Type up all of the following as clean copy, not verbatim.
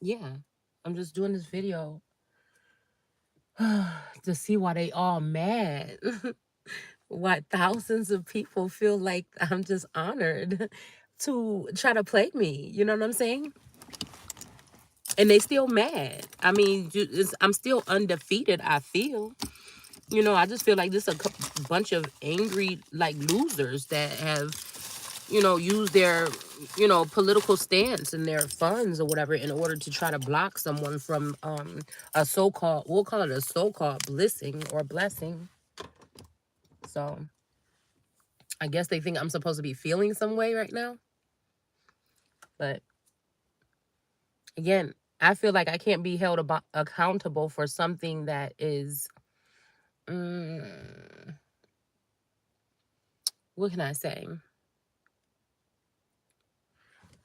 yeah, I'm just doing this video to see why they all mad. Why thousands of people feel like I'm just honored to try to play me. You know what I'm saying? And they still mad. I mean, I'm still undefeated, I feel. I just feel like this is a bunch of angry, like, losers that have, used their, political stance and their funds or whatever in order to try to block someone from a so-called, we'll call it a so-called blessing or blessing. So I guess they think I'm supposed to be feeling some way right now. But again, I feel like I can't be held accountable for something that is, mm, what can I say?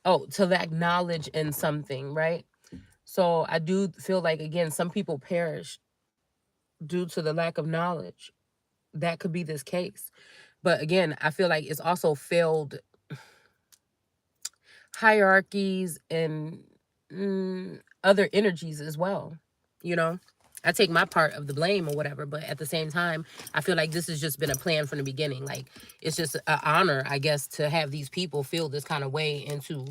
Oh, to lack knowledge in something, right? So I do feel like, again, some people perish due to the lack of knowledge. That could be this case. But again, I feel like it's also failed hierarchies and other energies as well. You know, I take my part of the blame or whatever, but at the same time, I feel like this has just been a plan from the beginning. Like, it's just an honor, I guess, to have these people feel this kind of way and to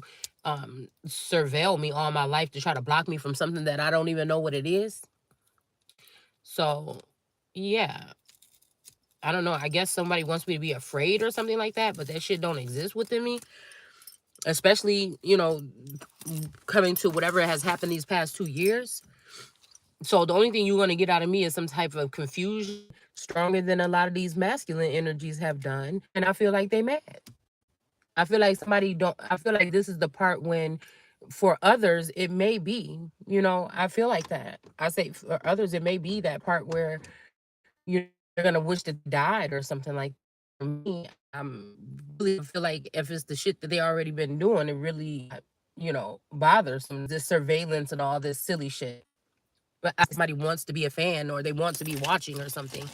surveil me all my life to try to block me from something that I don't even know what it is. So, yeah, I don't know. I guess somebody wants me to be afraid or something like that, but that shit don't exist within me. Especially, coming to whatever has happened these past 2 years. So the only thing you're going to get out of me is some type of confusion stronger than a lot of these masculine energies have done. And I feel like they mad. I feel like I feel like this is the part when for others, it may be, I feel like that. I say for others, it may be that part where you're going to wish that they died or something like that. For me, I'm really feel like if it's the shit that they already been doing, it really, bothers them. This surveillance and all this silly shit. But somebody wants to be a fan or they want to be watching or something.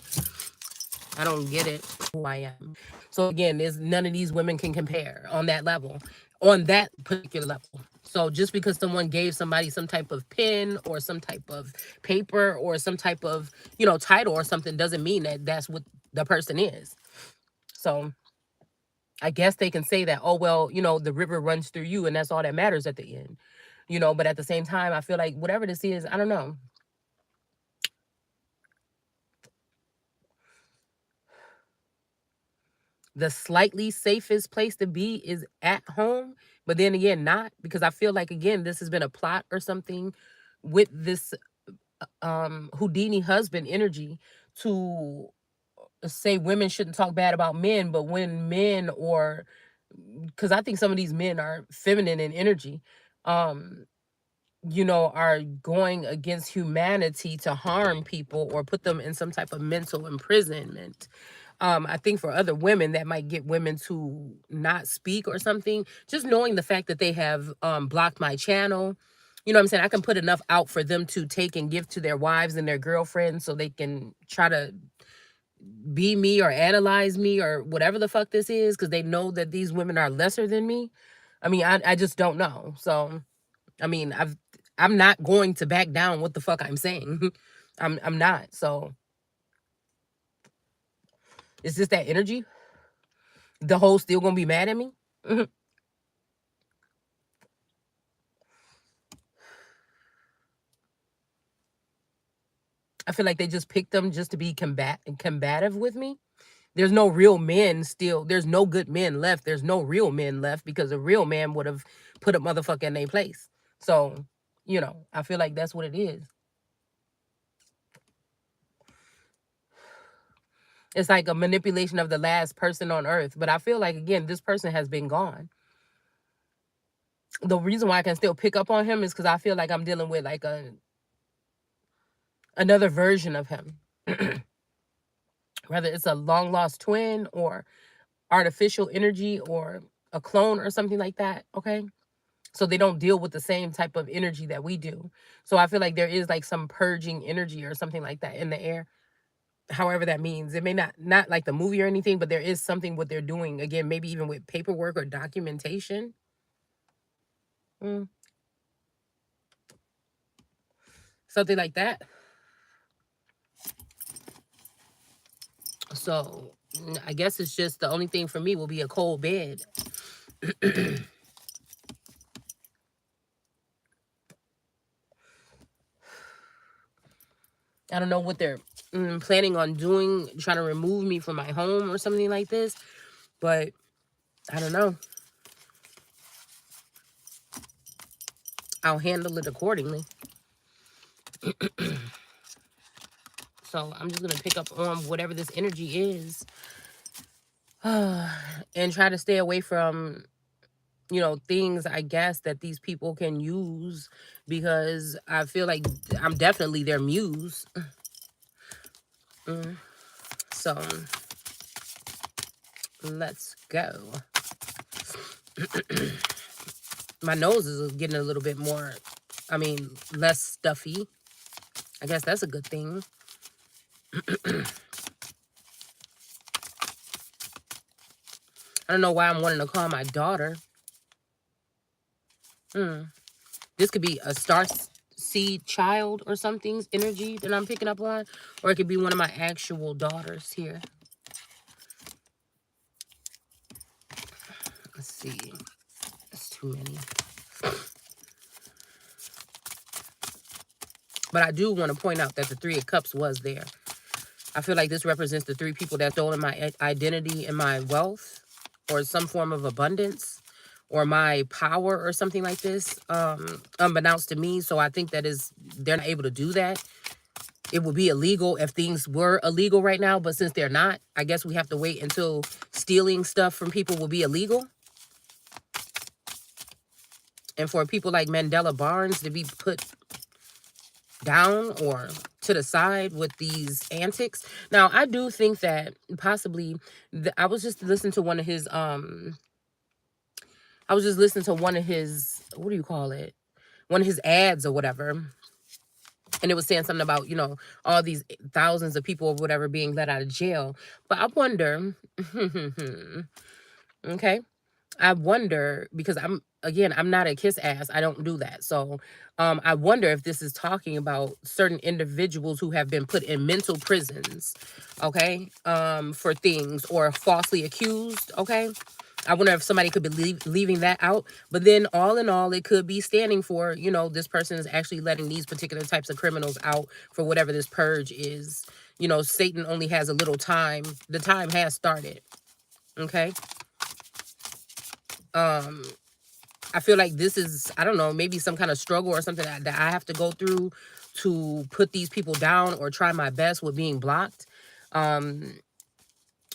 I don't get it. Who I am. So again, there's none of these women can compare on that level, on that particular level. So just because someone gave somebody some type of pen or some type of paper or some type of, title or something doesn't mean that that's what the person is. So I guess they can say that, oh, well, the river runs through you and that's all that matters at the end. But at the same time, I feel like whatever this is, I don't know. The slightly safest place to be is at home, but then again, not, because I feel like, again, this has been a plot or something with this Houdini husband energy to say women shouldn't talk bad about men, but when men, or because I think some of these men are feminine in energy, um are going against humanity to harm people or put them in some type of mental imprisonment. I think for other women that might get women to not speak or something. Just knowing the fact that they have blocked my channel, what I'm saying, I can put enough out for them to take and give to their wives and their girlfriends so they can try to be me or analyze me or whatever the fuck this is, because they know that these women are lesser than me. I mean, I just don't know. So I mean, I'm not going to back down what the fuck I'm saying. I'm not. So is this that energy? The whole still gonna be mad at me? I feel like they just picked them just to be combative with me. There's no real men still. There's no good men left. There's no real men left because a real man would have put a motherfucker in their place. So, I feel like that's what it is. It's like a manipulation of the last person on earth. But I feel like, again, this person has been gone. The reason why I can still pick up on him is because I feel like I'm dealing with like another version of him. Whether it's a long lost twin or artificial energy or a clone or something like that. Okay. So they don't deal with the same type of energy that we do. So I feel like there is like some purging energy or something like that in the air. However that means. It may not like the movie or anything, but there is something what they're doing. Again, maybe even with paperwork or documentation. Mm. something like that. So I guess it's just the only thing for me will be a cold bed. I don't know what they're planning on doing, trying to remove me from my home or something like this, but I don't know. I'll handle it accordingly. So I'm just going to pick up on whatever this energy is and try to stay away from, you know, things, I guess, that these people can use, because I feel like I'm definitely their muse. So let's go. My nose is getting a little bit more, less stuffy. I guess that's a good thing. I don't know why I'm wanting to call my daughter. This could be a star seed child or something's energy that I'm picking up on. Or it could be one of my actual daughters here. Let's see. That's too many. But I do want to point out that the Three of Cups was there. I feel like this represents the three people that stolen my identity and my wealth, or some form of abundance, or my power, or something like this, unbeknownst to me. So I think that they're not able to do that. It would be illegal if things were illegal right now, but since they're not, I guess we have to wait until stealing stuff from people will be illegal. And for people like Mandela Barnes to be put down or to the side with these antics. Now, I do think that possibly, I was just listening to one of his, what do you call it? One of his ads or whatever. And it was saying something about, you know, all these thousands of people or whatever being let out of jail. But I wonder, okay, I wonder, because I'm not a kiss ass. I don't do that. So I wonder if this is talking about certain individuals who have been put in mental prisons, okay, for things, or falsely accused, okay? I wonder if somebody could be leaving that out. But then all in all, it could be standing for, you know, this person is actually letting these particular types of criminals out for whatever this purge is. You know, Satan only has a little time. The time has started, okay? I feel like this is, I don't know, maybe some kind of struggle or something that I have to go through to put these people down, or try my best with being blocked.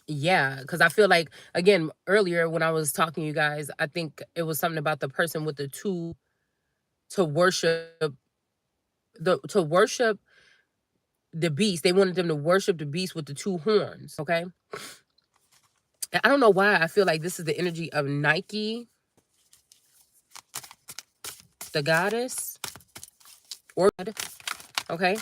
Yeah, because I feel like, again, earlier when I was talking to you guys, I think it was something about the person with the two, to worship the beast. They wanted them to worship the beast with the two horns, okay? And I don't know why I feel like this is the energy of Nike, the goddess, or God, okay?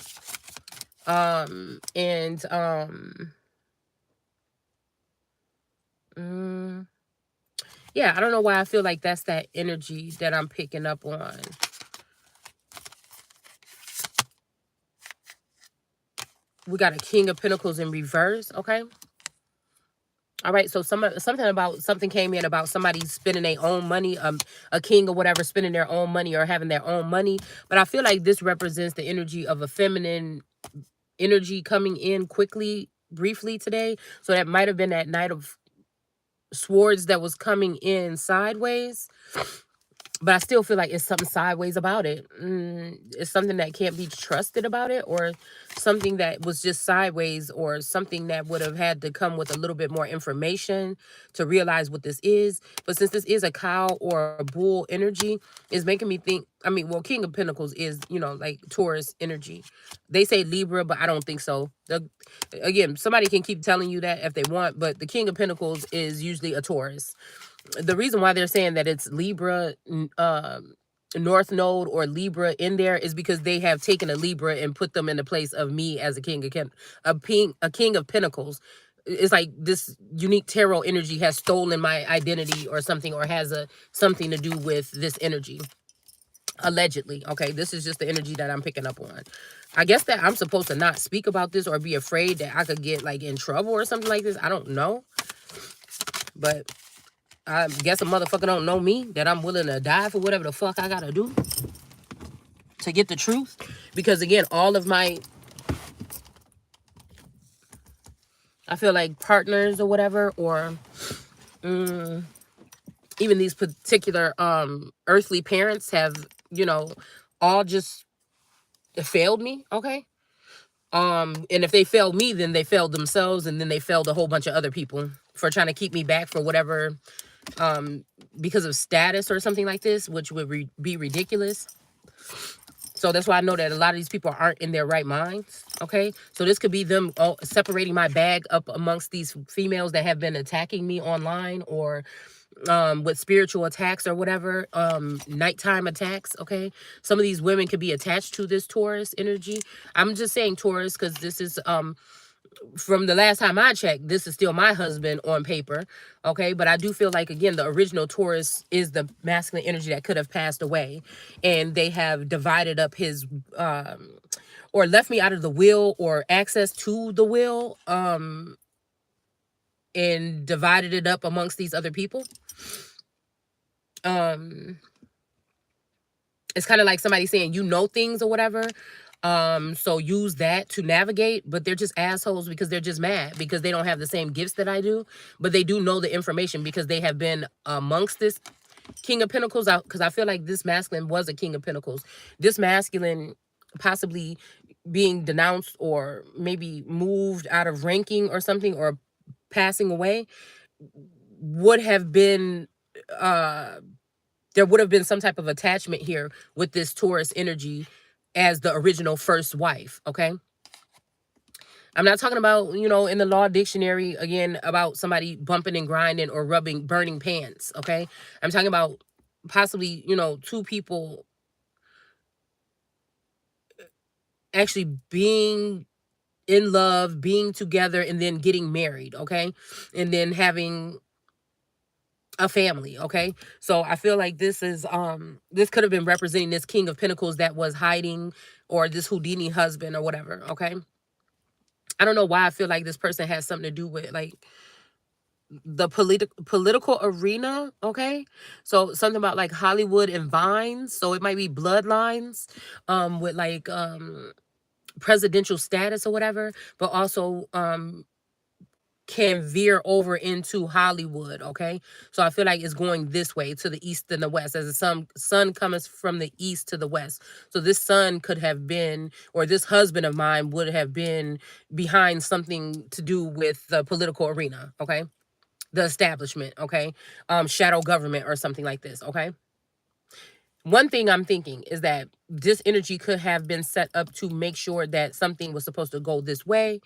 Yeah, I don't know why I feel like that's that energy that I'm picking up on. We got a King of Pentacles in reverse, okay? All right, so something came in about somebody spending their own money, a king or whatever spending their own money or having their own money. But I feel like this represents the energy of a feminine energy coming in quickly, briefly today. So that might have been that Knight of Swords that was coming in sideways. But I still feel like it's something sideways about it. It's something that can't be trusted about it, or something that was just sideways, or something that would have had to come with a little bit more information to realize what this is. But since this is a cow or a bull energy, it's making me think, well, King of Pentacles is, you know, like Taurus energy. They say Libra, but I don't think so. Again, somebody can keep telling you that if they want, but the King of Pentacles is usually a Taurus. The reason why they're saying that it's Libra, North Node or Libra in there, is because they have taken a Libra and put them in the place of me as a king of Pentacles. It's like this unique tarot energy has stolen my identity or something, or has something to do with this energy. Allegedly. Okay, this is just the energy that I'm picking up on. I guess that I'm supposed to not speak about this or be afraid that I could get like in trouble or something like this. I don't know. But I guess a motherfucker don't know me, that I'm willing to die for whatever the fuck I gotta do to get the truth. Because again, all of my, I feel like partners or whatever, or even these particular earthly parents have, you know, all just failed me. Okay. And if they failed me, then they failed themselves, and then they failed a whole bunch of other people for trying to keep me back for whatever, because of status or something like this, which would be ridiculous. So that's why I know that a lot of these people aren't in their right minds. Okay. So this could be them separating my bag up amongst these females that have been attacking me online, or with spiritual attacks or whatever, nighttime attacks. Okay. Some of these women could be attached to this Taurus energy. I'm just saying Taurus because this is from the last time I checked, this is still my husband on paper. Okay. But I do feel like, again, the original Taurus is the masculine energy that could have passed away, and they have divided up his, or left me out of the will or access to the will, and divided it up amongst these other people. It's kind of like somebody saying, you know, things or whatever. So use that to navigate, but they're just assholes because they're just mad because they don't have the same gifts that I do, but they do know the information because they have been amongst this King of Pentacles out. Because I feel like this masculine was a King of Pentacles. This masculine possibly being denounced or maybe moved out of ranking or something, or passing away, would have been there would have been some type of attachment here with this Taurus energy as the original first wife. Okay. I'm not talking about, you know, in the law dictionary, again, about somebody bumping and grinding or burning pants. Okay. I'm talking about possibly, you know, two people actually being in love, being together, and then getting married. Okay. And then having a family. Okay. So I feel like this is this could have been representing this King of Pentacles that was hiding, or this Houdini husband or whatever. Okay. I don't know why I feel like this person has something to do with like the political arena. Okay. So something about like Hollywood and Vines. So it might be bloodlines with like presidential status or whatever, but also can veer over into Hollywood. Okay. So I feel like it's going this way to the east and the west, as the sun comes from the east to the west. So this son could have been, or this husband of mine would have been behind something to do with the political arena. Okay. The establishment. Okay. Shadow government or something like this. Okay. One thing I'm thinking is that this energy could have been set up to make sure that something was supposed to go this way.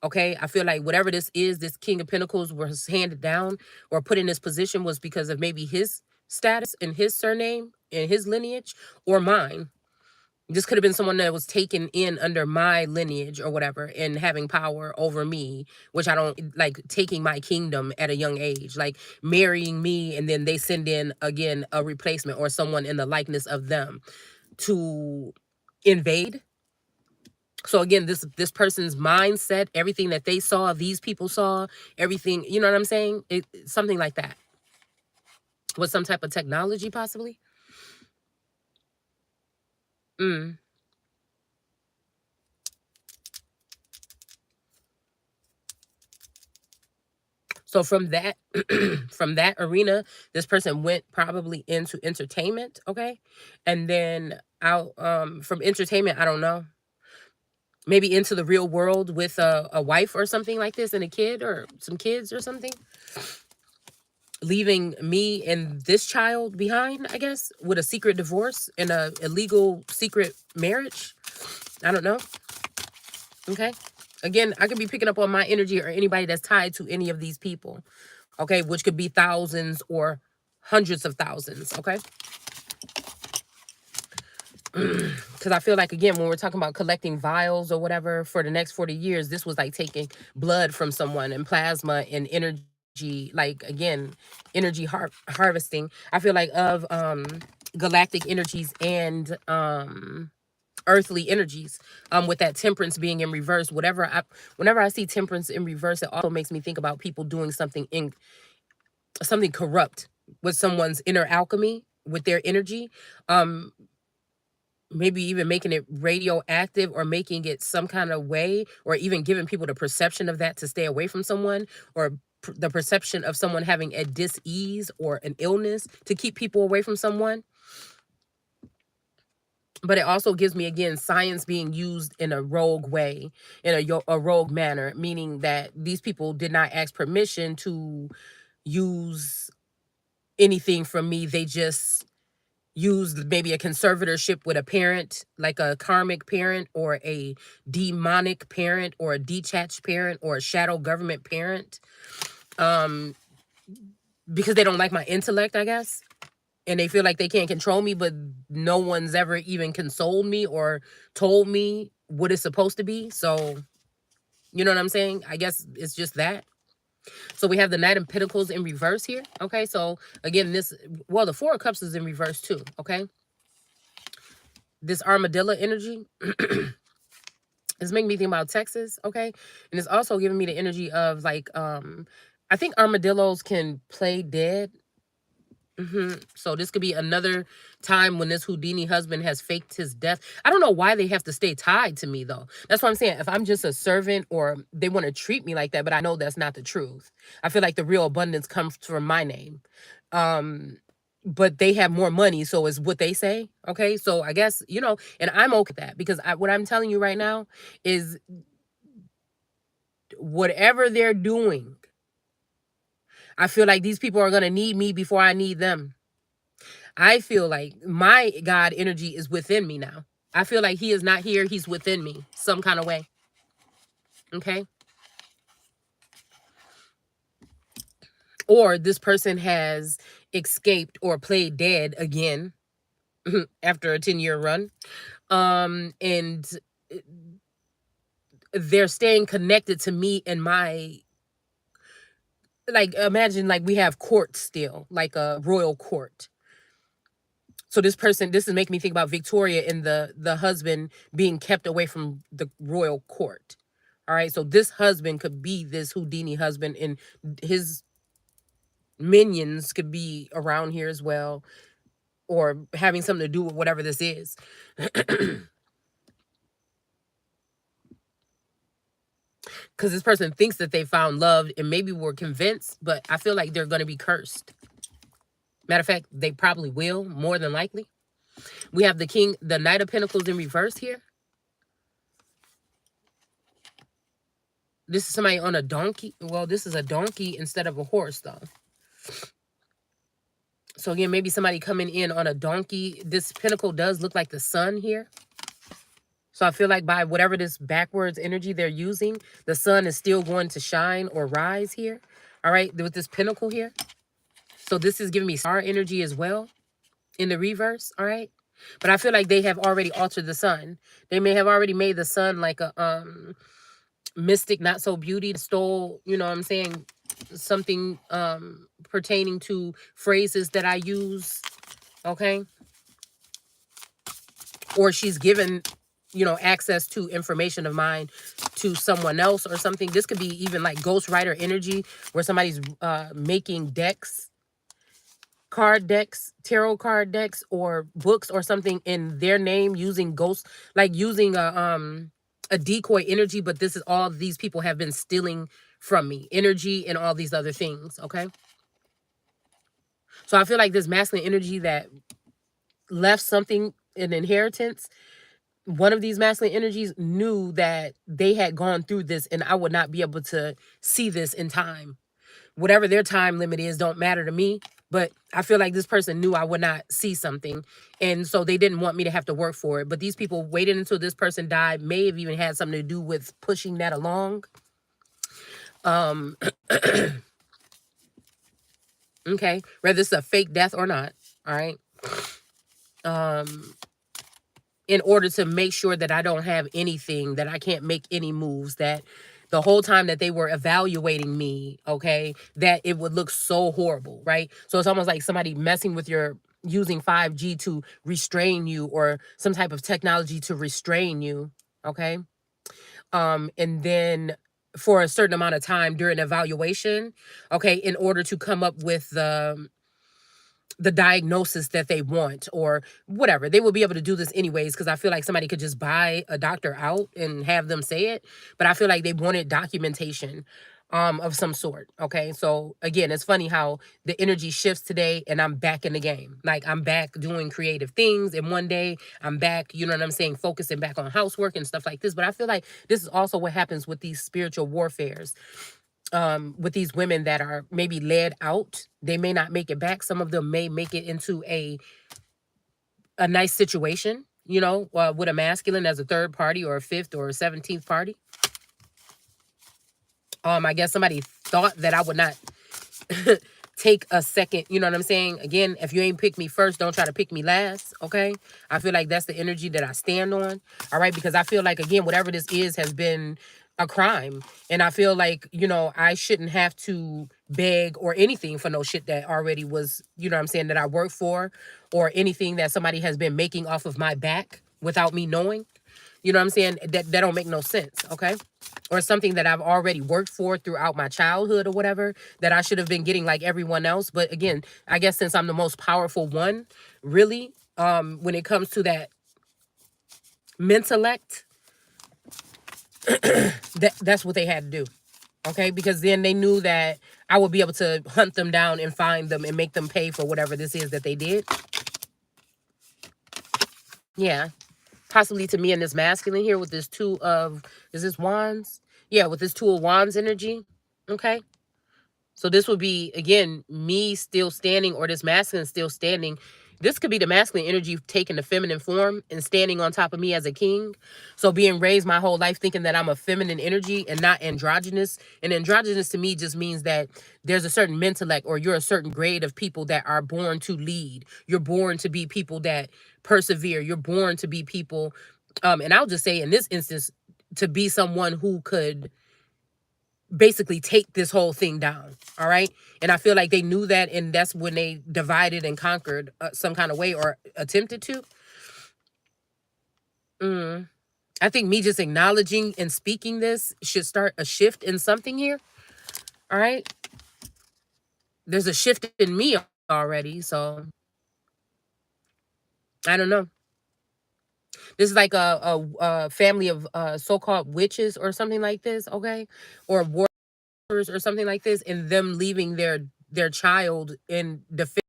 Okay. I feel like whatever this is, this King of Pentacles was handed down or put in this position was because of maybe his status and his surname and his lineage, or mine. This could have been someone that was taken in under my lineage or whatever and having power over me, which I don't like, taking my kingdom at a young age, like marrying me, and then they send in again a replacement or someone in the likeness of them to invade. So again, this person's mindset, everything that they saw, these people saw, everything, you know what I'm saying? Something like that. With some type of technology, possibly. Mm. So from that from that arena, this person went probably into entertainment. Okay. And then out from entertainment, I don't know, maybe into the real world with a wife or something like this, and a kid or some kids or something, leaving me and this child behind, I guess, with a secret divorce and a illegal secret marriage. I don't know. Okay. Again, I could be picking up on my energy or anybody that's tied to any of these people. Okay. Which could be thousands or hundreds of thousands. Okay. Because I feel like, again, when we're talking about collecting vials or whatever for the next 40 years, this was like taking blood from someone and plasma and energy, like, again, energy harvesting. I feel like of galactic energies and earthly energies, with that temperance being in reverse. Whenever I see temperance in reverse, it also makes me think about people doing something corrupt with someone's inner alchemy with their energy. um Maybe even making it radioactive, or making it some kind of way, or even giving people the perception of that to stay away from someone, or the perception of someone having a dis-ease or an illness to keep people away from someone. But it also gives me, again, science being used in a rogue way, in a rogue manner, meaning that these people did not ask permission to use anything from me. They just used maybe a conservatorship with a parent, like a karmic parent or a demonic parent or a detached parent or a shadow government parent, um because they don't like my intellect, I guess, and they feel like they can't control me. But no one's ever even consoled me or told me what it's supposed to be. So you know what I'm saying? I guess it's just that. So we have the Knight of Pentacles in reverse here. Okay, so again, the Four of Cups is in reverse too. Okay, this armadillo energy is making me think about Texas. Okay, and it's also giving me the energy of like, I think armadillos can play dead. So this could be another time when this Houdini husband has faked his death. I don't know why they have to stay tied to me, though. That's what I'm saying. If I'm just a servant, or they want to treat me like that, but I know that's not the truth. I feel like the real abundance comes from my name. But they have more money, so it's what they say. Okay, so I guess, and I'm okay with that, because what I'm telling you right now is, whatever they're doing, I feel like these people are going to need me before I need them. I feel like my God energy is within me now. I feel like he is not here. He's within me some kind of way. Okay. Or this person has escaped or played dead again after a 10-year run. And they're staying connected to me and my, like, imagine like we have court still, like a royal court. So this is making me think about Victoria and the husband being kept away from the royal court. All right, so this husband could be this Houdini husband, and his minions could be around here as well, or having something to do with whatever this is. Because this person thinks that they found love and maybe were convinced, but I feel like they're going to be cursed. Matter of fact, they probably will, more than likely. We have the Knight of Pentacles in reverse here. This is somebody on a donkey. Well, this is a donkey instead of a horse, though. So again, maybe somebody coming in on a donkey. This pentacle does look like the sun here. So I feel like by whatever this backwards energy they're using, the sun is still going to shine or rise here. All right, with this pentacle here. So this is giving me star energy as well in the reverse. All right. But I feel like they have already altered the sun. They may have already made the sun like a mystic, not so beauty, stole, you know what I'm saying, something pertaining to phrases that I use. Okay. Or she's given, access to information of mine to someone else or something. This could be even like ghostwriter energy, where somebody's making card decks, tarot card decks, or books or something in their name, using using a decoy energy. But this is all these people have been stealing from me, energy and all these other things. Okay. So I feel like this masculine energy that left something, an inheritance, one of these masculine energies knew that they had gone through this, and I would not be able to see this in time. Whatever their time limit is don't matter to me, but I feel like this person knew I would not see something, and so they didn't want me to have to work for it. But these people waited until this person died, may have even had something to do with pushing that along. Okay, whether it's a fake death or not. All right. In order to make sure that I don't have anything, that I can't make any moves, that the whole time that they were evaluating me, okay, that it would look so horrible, right? So it's almost like somebody messing with your, using 5G to restrain you, or some type of technology to restrain you, okay? And then for a certain amount of time during evaluation, okay, in order to come up with the diagnosis that they want, or whatever. They will be able to do this anyways, because I feel like somebody could just buy a doctor out and have them say it. But I feel like they wanted documentation of some sort. Okay. So again, it's funny how the energy shifts today, and I'm back in the game. Like, I'm back doing creative things, and one day I'm back, you know what I'm saying, focusing back on housework and stuff like this. But I feel like this is also what happens with these spiritual warfares, with these women that are maybe led out. They may not make it back. Some of them may make it into a nice situation, you know, with a masculine as a third party, or a fifth, or a 17th party. I guess somebody thought that I would not take a second, you know what I'm saying? Again, if you ain't pick me first, don't try to pick me last, okay? I feel like that's the energy that I stand on, all right? Because I feel like, again, whatever this is has been a crime. And I feel like, you know, I shouldn't have to beg or anything for no shit that already was, you know what I'm saying, that I work for, or anything that somebody has been making off of my back without me knowing. You know what I'm saying? That don't make no sense, okay? Or something that I've already worked for throughout my childhood or whatever, that I should have been getting like everyone else. But again, I guess since I'm the most powerful one, really, when it comes to that mentellect, that's what they had to do. Okay, because then they knew that I would be able to hunt them down and find them and make them pay for whatever this is that they did. Yeah. Possibly to me in this masculine here with this two of, is this wands? Yeah, with this two of wands energy. Okay. So this would be, again, me still standing, or this masculine still standing. This could be the masculine energy taking the feminine form and standing on top of me as a king. So being raised my whole life thinking that I'm a feminine energy and not androgynous. And androgynous to me just means that there's a certain intellect, or you're a certain grade of people that are born to lead. You're born to be people that persevere. You're born to be people, and I'll just say in this instance, to be someone who could basically take this whole thing down. All right. And I feel like they knew that. And that's when they divided and conquered some kind of way, or attempted to. I think me just acknowledging and speaking this should start a shift in something here. All right. There's a shift in me already. So I don't know. This is like a family of so-called witches or something like this. Okay. Or warriors or something like this, and them leaving their child in defense,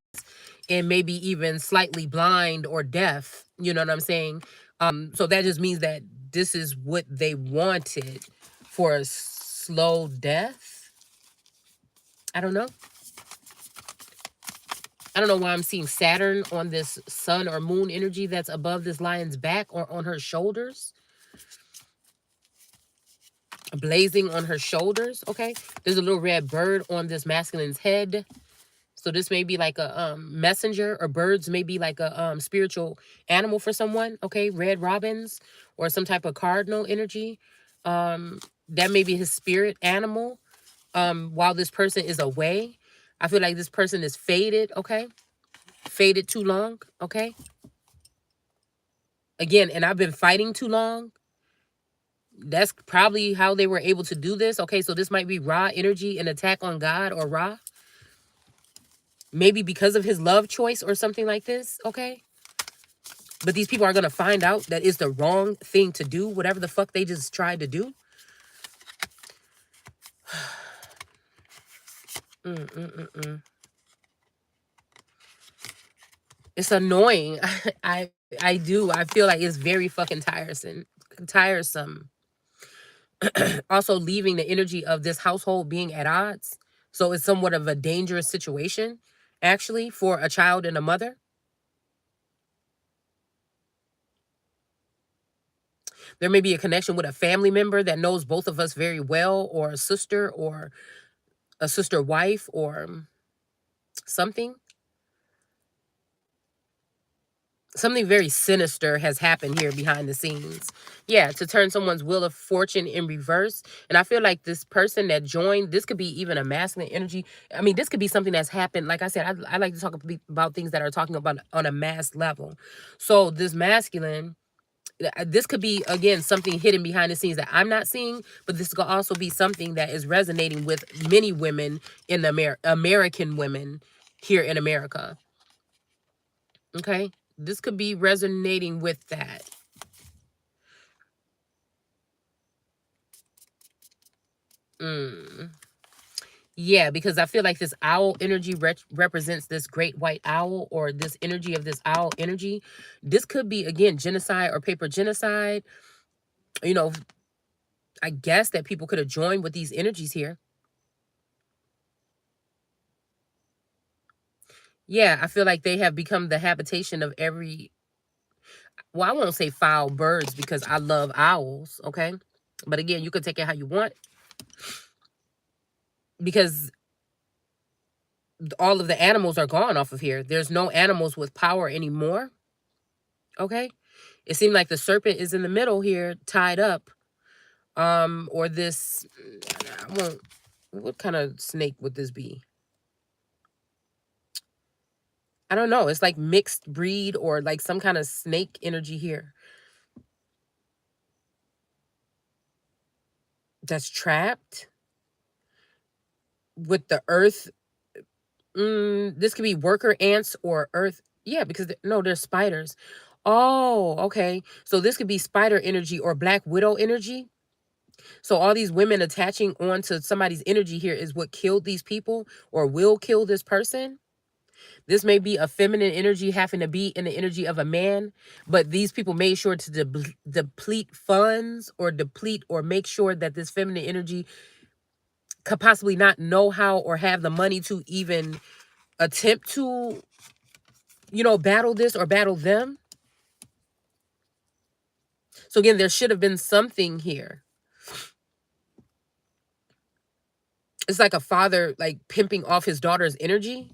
and maybe even slightly blind or deaf, you know what I'm saying? So that just means that this is what they wanted, for a slow death. I don't know. I don't know why I'm seeing Saturn on this sun or moon energy that's above this lion's back, or on her shoulders, blazing on her shoulders. Okay, there's a little red bird on this masculine's head. So this may be like a messenger, or birds may be like a spiritual animal for someone. Okay, red robins, or some type of cardinal energy. That may be his spirit animal. While this person is away, I feel like this person is faded. Okay, faded too long. Okay, again, and I've been fighting too long. That's probably how they were able to do this. Okay, so this might be Ra energy, an attack on God or Ra. Maybe because of his love choice or something like this. Okay. But these people are going to find out that it's the wrong thing to do, whatever the fuck they just tried to do. It's annoying. I do. I feel like it's very fucking tiresome. Tiresome. Also leaving the energy of this household being at odds. So it's somewhat of a dangerous situation, actually, for a child and a mother. There may be a connection with a family member that knows both of us very well, or a sister, or a sister wife, or something. Something very sinister has happened here behind the scenes. Yeah, to turn someone's wheel of fortune in reverse. And I feel like this person that joined, this could be even a masculine energy. I mean, this could be something that's happened. Like I said, I like to talk about things that are talking about on a mass level. So this masculine, this could be, again, something hidden behind the scenes that I'm not seeing, but this could also be something that is resonating with many women in American women here in America. Okay? This could be resonating with that. Mm. Yeah, because I feel like this owl energy represents this great white owl, or this energy of this owl energy. This could be, again, genocide or paper genocide. You know, I guess that people could have joined with these energies here. Yeah, I feel like they have become the habitation of every, well, I won't say foul birds because I love owls, okay? But again, you can take it how you want, because all of the animals are gone off of here. There's no animals with power anymore, okay? It seemed like the serpent is in the middle here, tied up. Or this, I won't, what kind of snake would this be? I don't know. It's like mixed breed or like some kind of snake energy here that's trapped with the earth. This could be worker ants or earth. Yeah, because no, they're spiders. Oh, okay. So this could be spider energy or black widow energy. So all these women attaching onto somebody's energy here is what killed these people or will kill this person. This may be a feminine energy having to be in the energy of a man, but these people made sure to deplete funds or deplete or make sure that this feminine energy could possibly not know how or have the money to even attempt to, battle this or battle them. So again, there should have been something here. It's like a father like pimping off his daughter's energy.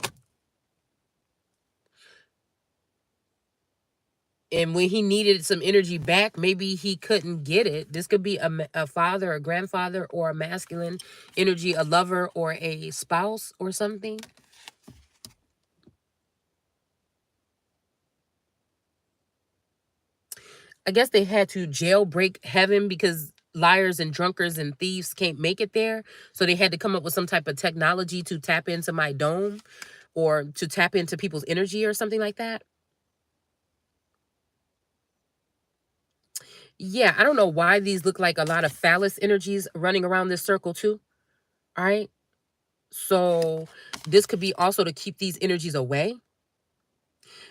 And when he needed some energy back, maybe he couldn't get it. This could be a father, a grandfather, or a masculine energy, a lover or a spouse or something. I guess they had to jailbreak heaven because liars and drunkards and thieves can't make it there. So they had to come up with some type of technology to tap into my dome or to tap into people's energy or something like that. Yeah, I don't know why these look like a lot of phallus energies running around this circle too. All right. So this could be also to keep these energies away.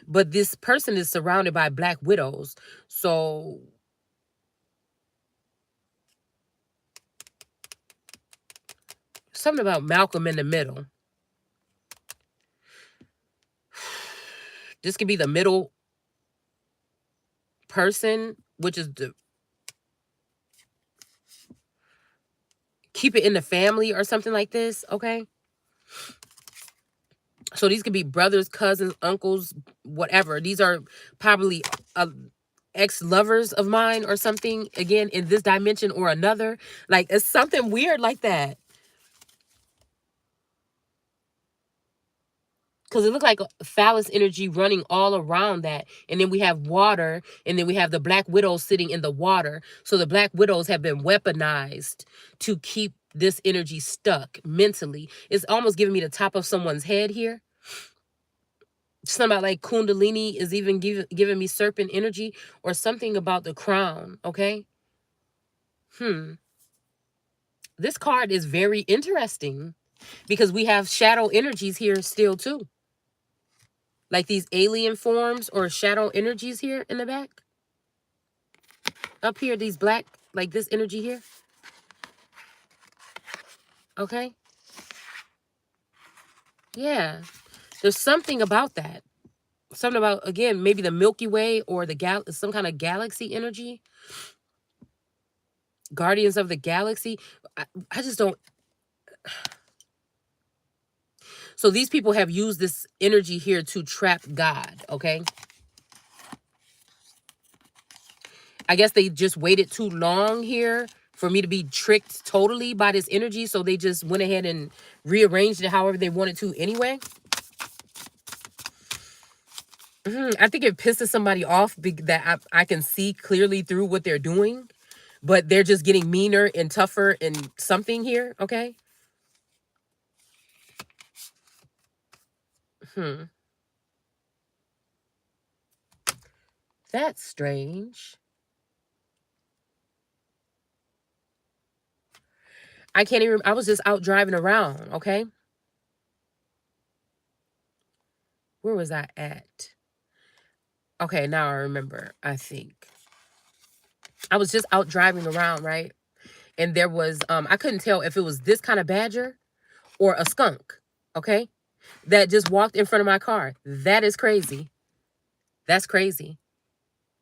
But this person is surrounded by black widows. So something about Malcolm in the middle. This could be the middle person, which is the keep it in the family or something like this. Okay. So these could be brothers, cousins, uncles, whatever. These are probably ex-lovers of mine or something, again, in this dimension or another. Like, it's something weird like that. Because it looked like a phallus energy running all around that. And then we have water, and then we have the black widows sitting in the water. So the black widows have been weaponized to keep this energy stuck mentally. It's almost giving me the top of someone's head here. Something about like Kundalini is even giving me serpent energy or something about the crown. Okay. This card is very interesting because we have shadow energies here still too. Like these alien forms or shadow energies here in the back. Up here, these black, like this energy here. Okay. Yeah. There's something about that. Something about, again, maybe the Milky Way or the some kind of galaxy energy. Guardians of the Galaxy. I just don't. So these people have used this energy here to trap God, okay? I guess they just waited too long here for me to be tricked totally by this energy. So they just went ahead and rearranged it however they wanted to anyway. I think it pisses somebody off that I can see clearly through what they're doing, but they're just getting meaner and tougher and something here. Okay. That's strange. I can't even, I was just out driving around. Okay. Where was I at? Okay. Now I remember, I think. I was just out driving around, right? And there was, I couldn't tell if it was this kind of badger or a skunk. Okay. That just walked in front of my car. That is crazy. That's crazy.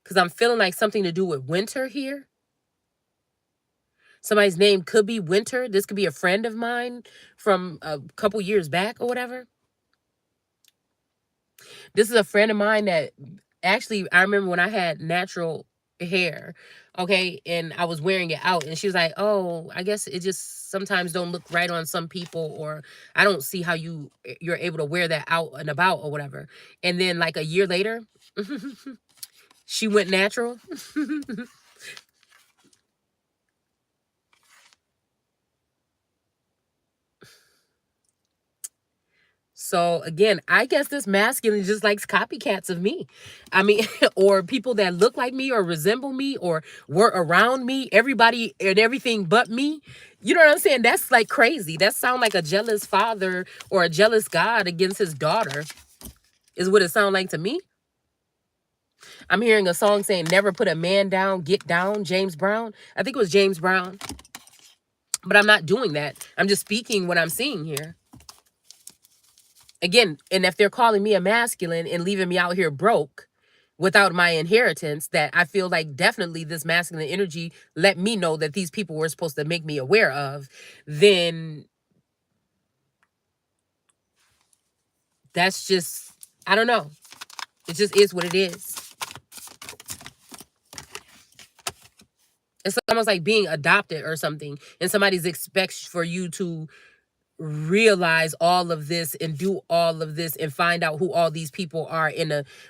Because I'm feeling like something to do with Winter here. Somebody's name could be Winter. This could be a friend of mine from a couple years back or whatever. This is a friend of mine that actually, I remember when I had natural hair, okay, and I was wearing it out, and she was like, "Oh, I guess it just sometimes don't look right on some people, or I don't see how you're able to wear that out and about or whatever." And then like a year later, she went natural. So again, I guess this masculine just likes copycats of me. I mean, or people that look like me or resemble me or were around me, everybody and everything but me. You know what I'm saying? That's like crazy. That sound like a jealous father or a jealous God against his daughter is what it sound like to me. I'm hearing a song saying never put a man down, get down, James Brown. I think it was James Brown. But I'm not doing that. I'm just speaking what I'm seeing here. Again, and if they're calling me a masculine and leaving me out here broke without my inheritance, that I feel like definitely this masculine energy let me know that these people were supposed to make me aware of, then that's just, I don't know. It just is what it is. It's almost like being adopted or something, and somebody's expects for you to realize all of this and do all of this and find out who all these people are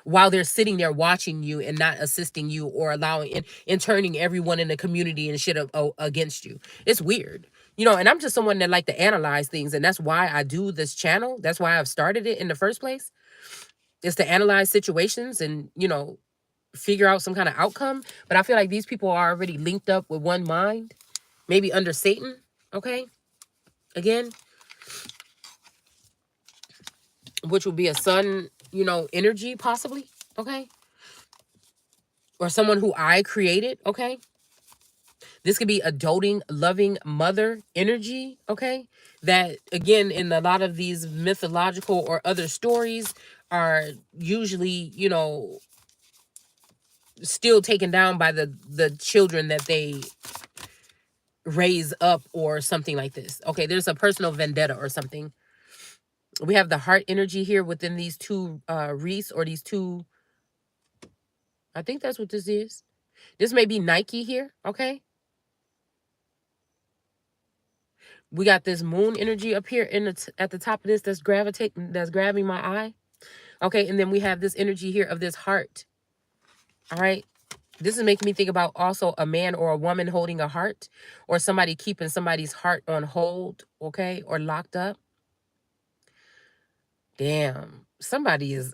while they're sitting there watching you and not assisting you or allowing and turning everyone in the community and shit against you. It's weird, and I'm just someone that like to analyze things, and that's why I do this channel. That's why I've started it in the first place, is to analyze situations and figure out some kind of outcome. But I feel like these people are already linked up with one mind, maybe under Satan. Okay, again, which will be a sun, energy possibly, okay? Or someone who I created, okay? This could be a doting, loving mother energy, okay? That, again, in a lot of these mythological or other stories are usually, still taken down by the children that they raise up or something like this. Okay, there's a personal vendetta or something. We have the heart energy here within these two wreaths or these two. I think that's what this is. This may be Nike here, okay? We got this moon energy up here at the top of this that's grabbing my eye. Okay, and then we have this energy here of this heart. All right. This is making me think about also a man or a woman holding a heart, or somebody keeping somebody's heart on hold, okay, or locked up. Damn, somebody is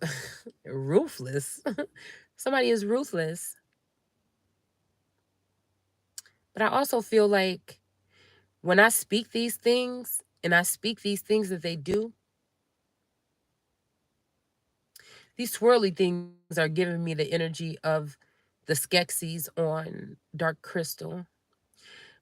ruthless. Somebody is ruthless. But I also feel like when I speak these things and I speak these things that they do, these swirly things are giving me the energy of the Skeksis on Dark Crystal.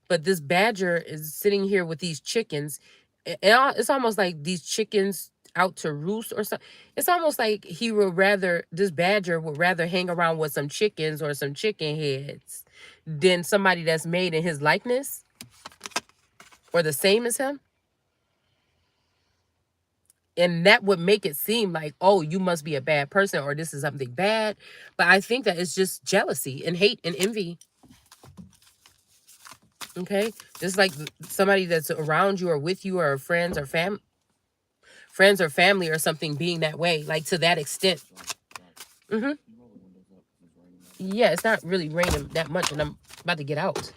But this badger is sitting here with these chickens. It's almost like these chickens out to roost or something. It's almost like this badger would rather hang around with some chickens or some chicken heads than somebody that's made in his likeness or the same as him. And that would make it seem like, oh, you must be a bad person or this is something bad. But I think that it's just jealousy and hate and envy. Okay, just like somebody that's around you or with you or friends or family or something being that way, like to that extent. Mm-hmm. Yeah, it's not really raining that much, and I'm about to get out.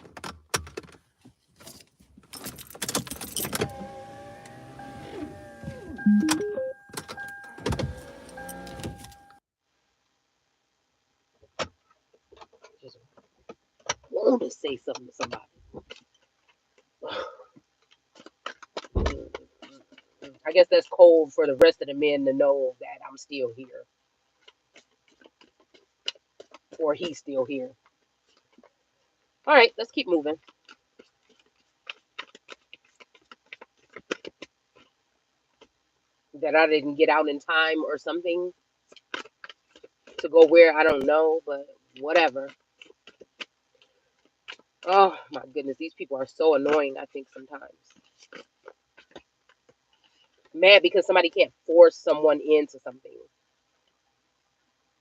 Just want to say something to somebody. I guess that's cold for the rest of the men to know that I'm still here or he's still here. All right, let's keep moving. That I didn't get out in time or something to go where I don't know, but whatever. Oh my goodness, these people are so annoying, I think sometimes. Mad because somebody can't force someone into something.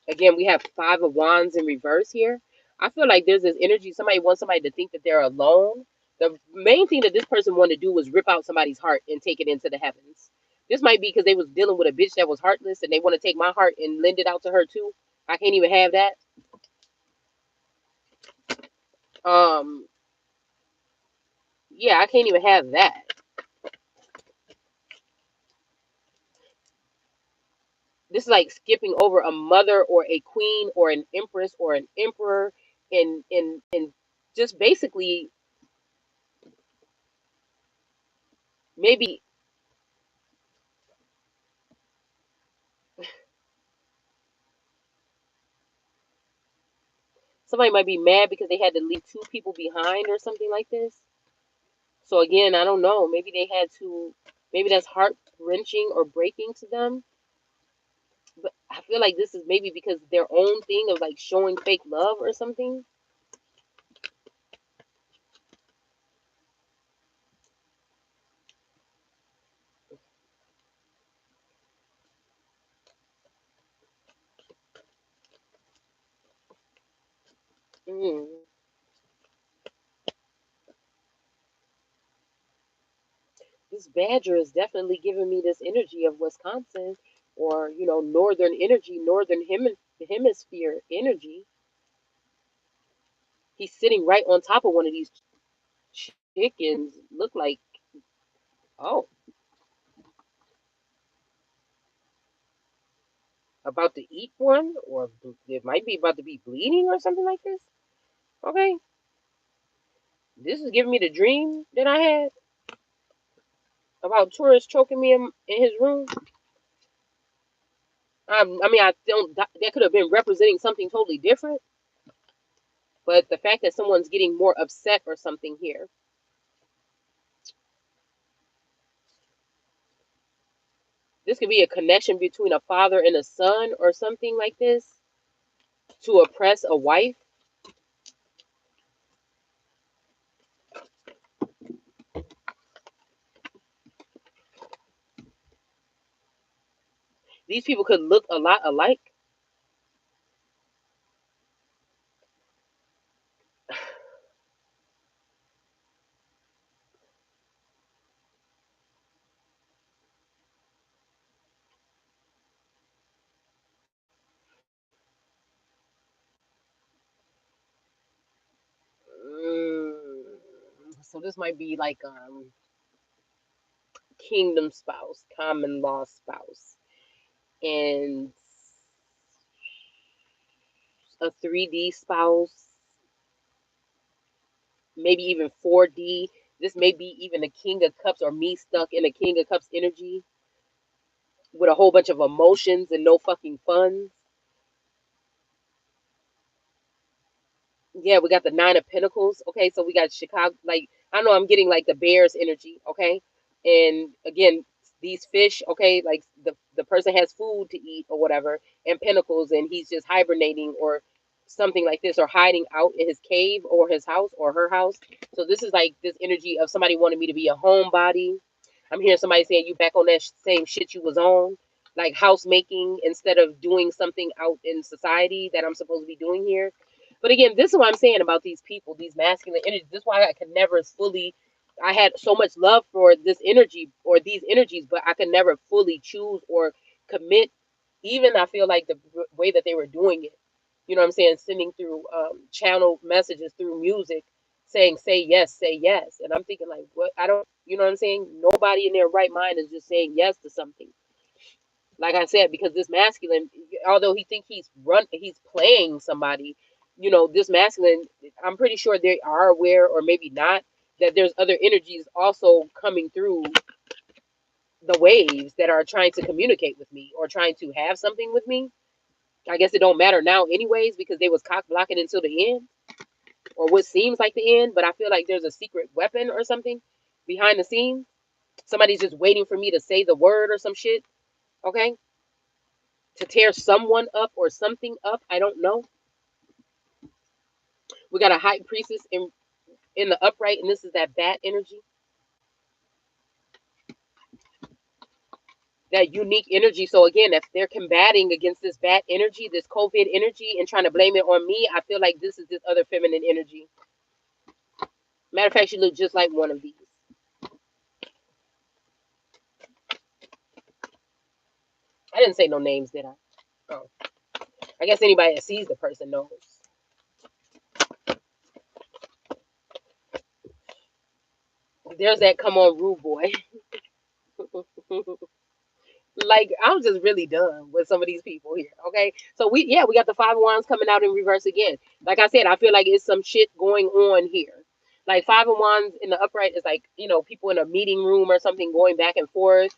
Again, we have 5 of Wands in reverse here. I feel like there's this energy, somebody wants somebody to think that they're alone. The main thing that this person wanted to do was rip out somebody's heart and take it into the heavens. This might be because they was dealing with a bitch that was heartless and they want to take my heart and lend it out to her too. I can't even have that. Um, yeah, I can't even have that. This is like skipping over a mother or a queen or an empress or an emperor and just basically maybe somebody might be mad because they had to leave 2 people behind or something like this. So again, I don't know. Maybe they had to. Maybe that's heart wrenching or breaking to them. But I feel like this is maybe because their own thing of like showing fake love or something. Mm. This badger is definitely giving me this energy of Wisconsin, or northern energy, hemisphere energy. He's sitting right on top of one of these chickens. Look like, oh, about to eat one, or it might be about to be bleeding or something like this. Okay, this is giving me the dream that I had about tourists choking me in his room. I mean, I don't. That could have been representing something totally different, but the fact that someone's getting more upset or something here. This could be a connection between a father and a son or something like this to oppress a wife. These people could look a lot alike. Mm, so this might be like kingdom spouse, common law spouse, and a 3D spouse, maybe even 4D. This may be even a King of Cups or me stuck in a King of Cups energy with a whole bunch of emotions and no fucking funds. Yeah, we got the 9 of Pentacles. Okay, so we got Chicago. Like, I know I'm getting like the Bears energy. Okay, and again, these fish. Okay, like the person has food to eat or whatever, and Pentacles, and he's just hibernating or something like this, or hiding out in his cave or his house or her house. So this is like this energy of somebody wanting me to be a homebody. I'm hearing somebody saying you back on that same shit you was on, like housemaking instead of doing something out in society that I'm supposed to be doing here. But again, this is what I'm saying about these people, these masculine energies. This is why I could never fully. I had so much love for this energy or these energies, but I could never fully choose or commit. Even I feel like the way that they were doing it, you know what I'm saying, sending through channel messages through music saying say yes, and I'm thinking like, what? I don't, you know what I'm saying, nobody in their right mind is just saying yes to something. Like I said, because this masculine, although he think he's playing somebody, you know, this masculine, I'm pretty sure they are aware, or maybe not, that there's other energies also coming through the waves that are trying to communicate with me or trying to have something with me. I guess it don't matter now anyways, because they was cock blocking until the end, or what seems like the end. But I feel like there's a secret weapon or something behind the scenes. Somebody's just waiting for me to say the word or some shit, okay, to tear someone up or something up. I don't know. We got a high priestess in the upright, and this is that bat energy, that unique energy. So again, if they're combating against this bat energy, this COVID energy, and trying to blame it on me, I feel like this is this other feminine energy. Matter of fact, she looked just like one of these. I didn't say no names, did I? Oh, I guess anybody that sees the person knows. There's that come on rude boy. Like, I'm just really done with some of these people here. Okay, so we got the five of wands coming out in reverse again. Like I said, I feel like it's some shit going on here. Like five of wands in the upright is like, you know, people in a meeting room or something going back and forth,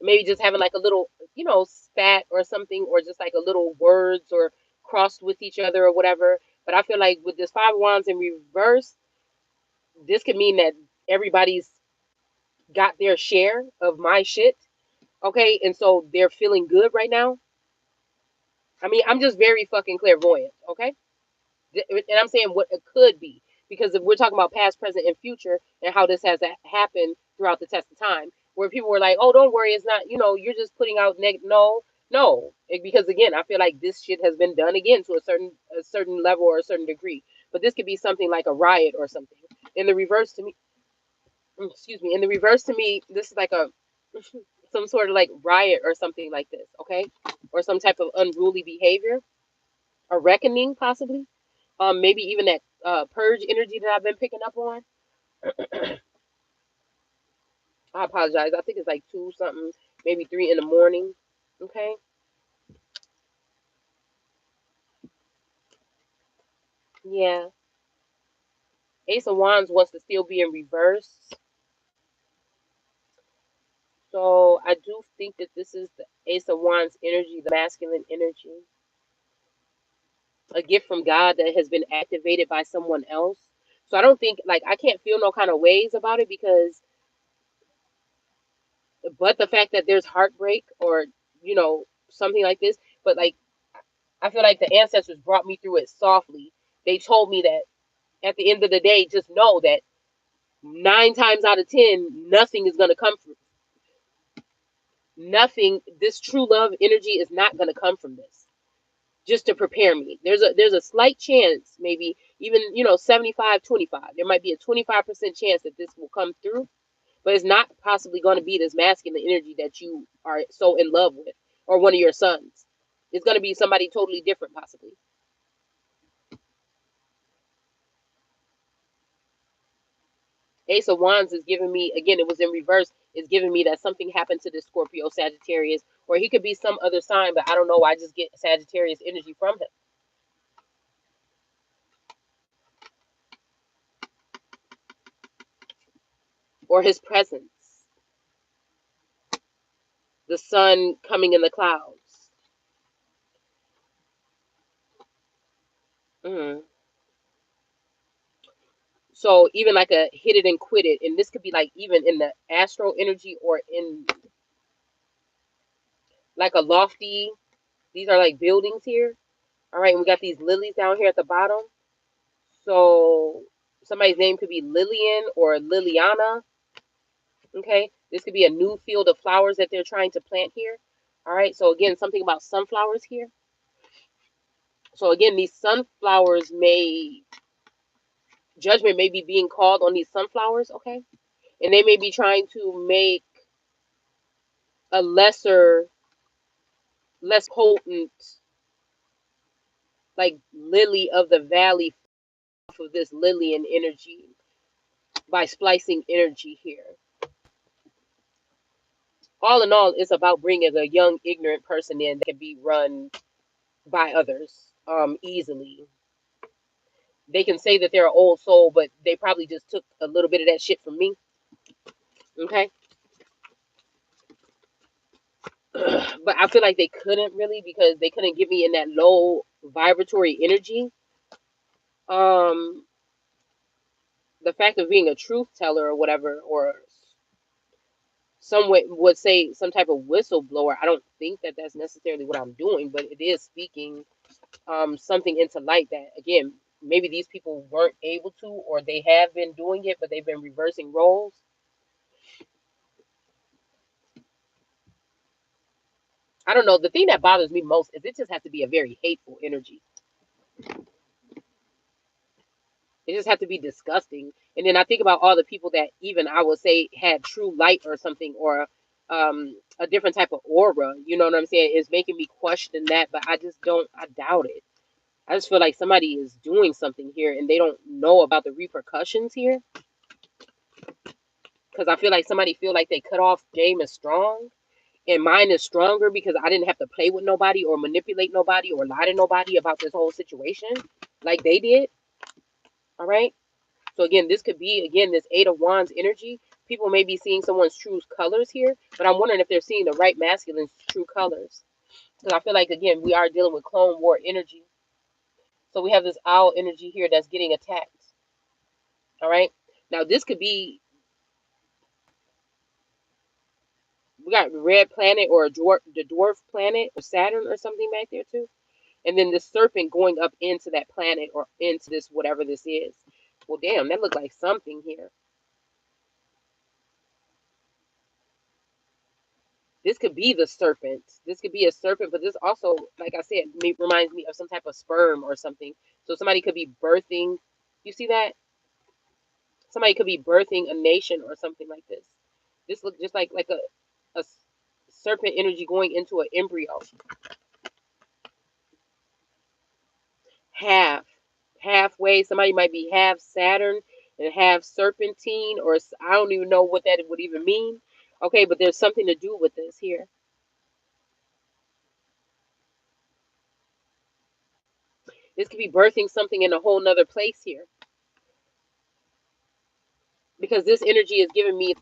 maybe just having like a little, you know, spat or something, or just like a little words or crossed with each other or whatever. But I feel like with this five of wands in reverse, this could mean that everybody's got their share of my shit. Okay, and so they're feeling good right now. I mean, I'm just very fucking clairvoyant, okay? And I'm saying what it could be, because if we're talking about past, present, and future, and how this has happened throughout the test of time, where people were like, "Oh, don't worry, it's not, you know, you're just putting out no, no," because again, I feel like this shit has been done again to a certain level or a certain degree. But this could be something like a riot or something. In the reverse to me, excuse me, in the reverse to me, this is like a some sort of like riot or something like this, okay, or some type of unruly behavior, a reckoning possibly, maybe even that purge energy that I've been picking up on. I apologize. I think it's like two something, maybe three in the morning. Okay. Yeah. Ace of Wands wants to still be in reverse. So I do think that this is the Ace of Wands energy, the masculine energy, a gift from God that has been activated by someone else. So I don't think, like, I can't feel no kind of ways about it, because but the fact that there's heartbreak or, you know, something like this, but like, I feel like the ancestors brought me through it softly. They told me that at the end of the day, just know that 9 times out of 10, nothing is going to come from nothing. This true love energy is not going to come from this. Just to prepare me. There's a slight chance, maybe even, you know, 75-25. There might be a 25% chance that this will come through, but it's not possibly going to be this masculine energy that you are so in love with, or one of your sons. It's going to be somebody totally different, possibly. Ace of Wands is giving me, again, it was in reverse, is giving me that something happened to this Scorpio, Sagittarius, or he could be some other sign, but I don't know. I just get Sagittarius energy from him, or his presence, the sun coming in the clouds. Mm. So even like a hit it and quit it, and this could be like even in the astral energy, or in like a lofty. These are like buildings here. All right, and we got these lilies down here at the bottom. So somebody's name could be Lillian or Liliana. Okay, this could be a new field of flowers that they're trying to plant here. All right, so again, something about sunflowers here. So again, these sunflowers may, judgment may be being called on these sunflowers, okay? And they may be trying to make a less potent, like lily of the valley off of this Lillian energy by splicing energy here. All in all, it's about bringing a young, ignorant person in that can be run by others easily. They can say that they're an old soul, but they probably just took a little bit of that shit from me. Okay. But I feel like they couldn't really, because they couldn't get me in that low vibratory energy. Um, the fact of being a truth teller or whatever, or some would say some type of whistleblower. I don't think that that's necessarily what I'm doing, but it is speaking something into light that, again, maybe these people weren't able to, or they have been doing it, but they've been reversing roles. I don't know. The thing that bothers me most is it just has to be a very hateful energy. It just has to be disgusting. And then I think about all the people that even I would say had true light or something, or a different type of aura. You know what I'm saying? It's making me question that, but I just don't. I doubt it. I just feel like somebody is doing something here and they don't know about the repercussions here. Because I feel like somebody feel like they cut off game is strong, and mine is stronger because I didn't have to play with nobody or manipulate nobody or lie to nobody about this whole situation like they did. All right. So again, this could be, again, this Eight of Wands energy. People may be seeing someone's true colors here, but I'm wondering if they're seeing the right masculine's true colors. Because I feel like, again, we are dealing with clone war energy. So we have this owl energy here that's getting attacked. All right. Now this could be, we got red planet or the dwarf planet or Saturn or something back there too. And then the serpent going up into that planet or into this, whatever this is. Well, damn, that looked like something here. This could be the serpent. This could be a serpent, but this also, like I said, reminds me of some type of sperm or something. So somebody could be birthing. You see that? Somebody could be birthing a nation or something like this. This looks just like a serpent energy going into an embryo. Half, halfway. Somebody might be half Saturn and half serpentine, or I don't even know what that would even mean. Okay, but there's something to do with this here. This could be birthing something in a whole nother place here, because this energy is giving me,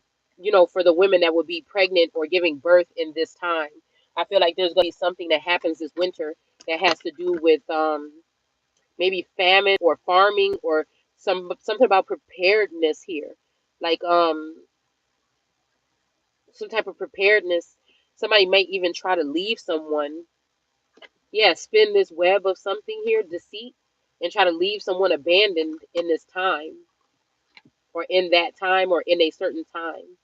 for the women that would be pregnant or giving birth in this time. I feel like there's going to be something that happens this winter that has to do with maybe famine or farming or something about preparedness here, like some type of preparedness. Somebody might even try to leave someone. Yeah, spin this web of something here, deceit, and try to leave someone abandoned in this time, or in that time, or in a certain time,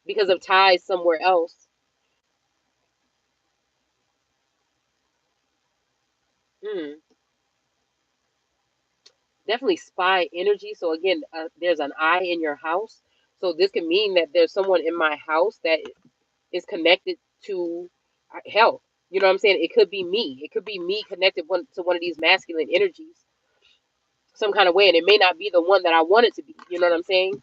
because of ties somewhere else. Hmm. Definitely spy energy. So again, there's an eye in your house. So this could mean that there's someone in my house that is connected to health. You know what I'm saying? It could be me. It could be me connected to one of these masculine energies some kind of way, and it may not be the one that I want it to be. You know what I'm saying?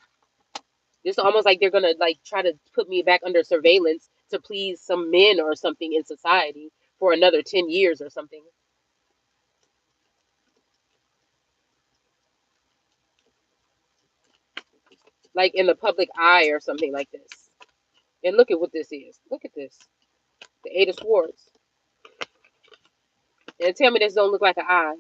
It's almost like they're gonna like try to put me back under surveillance to please some men or something in society for another 10 years or something. Like in the public eye or something like this. And look at what this is. Look at this. The Eight of Swords. And tell me this don't look like an eye.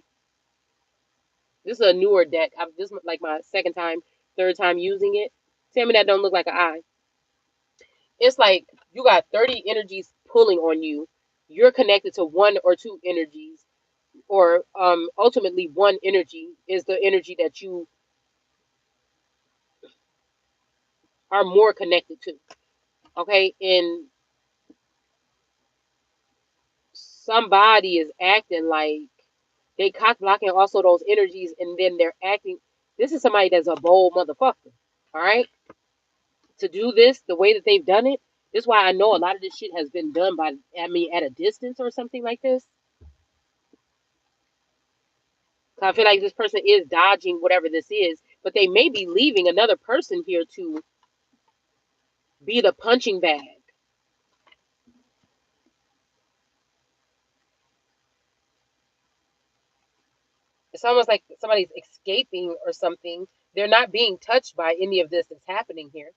This is a newer deck. This is like my second time, third time using it. Tell me that don't look like an eye. It's like you got 30 energies pulling on you. You're connected to one or two energies, or ultimately one energy is the energy that you are more connected to. Okay, and somebody is acting like they cock blocking also those energies, and then they're acting. This is somebody that's a bold motherfucker. All right, to do this the way that they've done it. This is why I know a lot of this shit has been done by, I mean, at a distance or something like this. I feel like this person is dodging whatever this is, but they may be leaving another person here to be the punching bag. It's almost like somebody's escaping or something. They're not being touched by any of this that's happening here.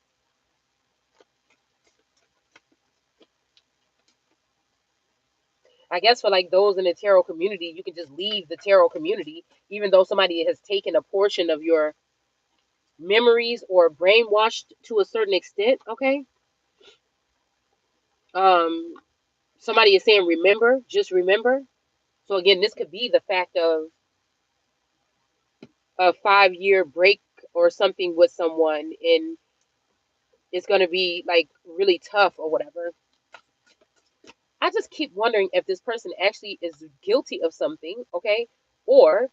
I guess for like those in the tarot community, you can just leave the tarot community, even though somebody has taken a portion of your memories or brainwashed to a certain extent. Okay. Um, somebody is saying, remember, just remember. So again, this could be the fact of a 5 year break or something with someone, and it's going to be like really tough or whatever. I just keep wondering if this person actually is guilty of something, okay? Or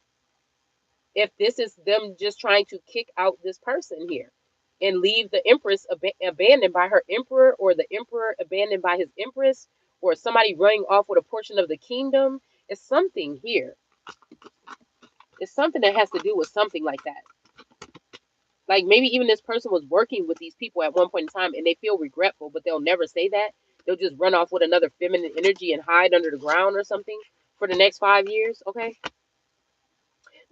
if this is them just trying to kick out this person here and leave the empress abandoned by her emperor, or the emperor abandoned by his empress, or somebody running off with a portion of the kingdom. It's something here. It's something that has to do with something like that. Like maybe even this person was working with these people at one point in time and they feel regretful, but they'll never say that. They'll just run off with another feminine energy and hide under the ground or something for the next 5 years. Okay.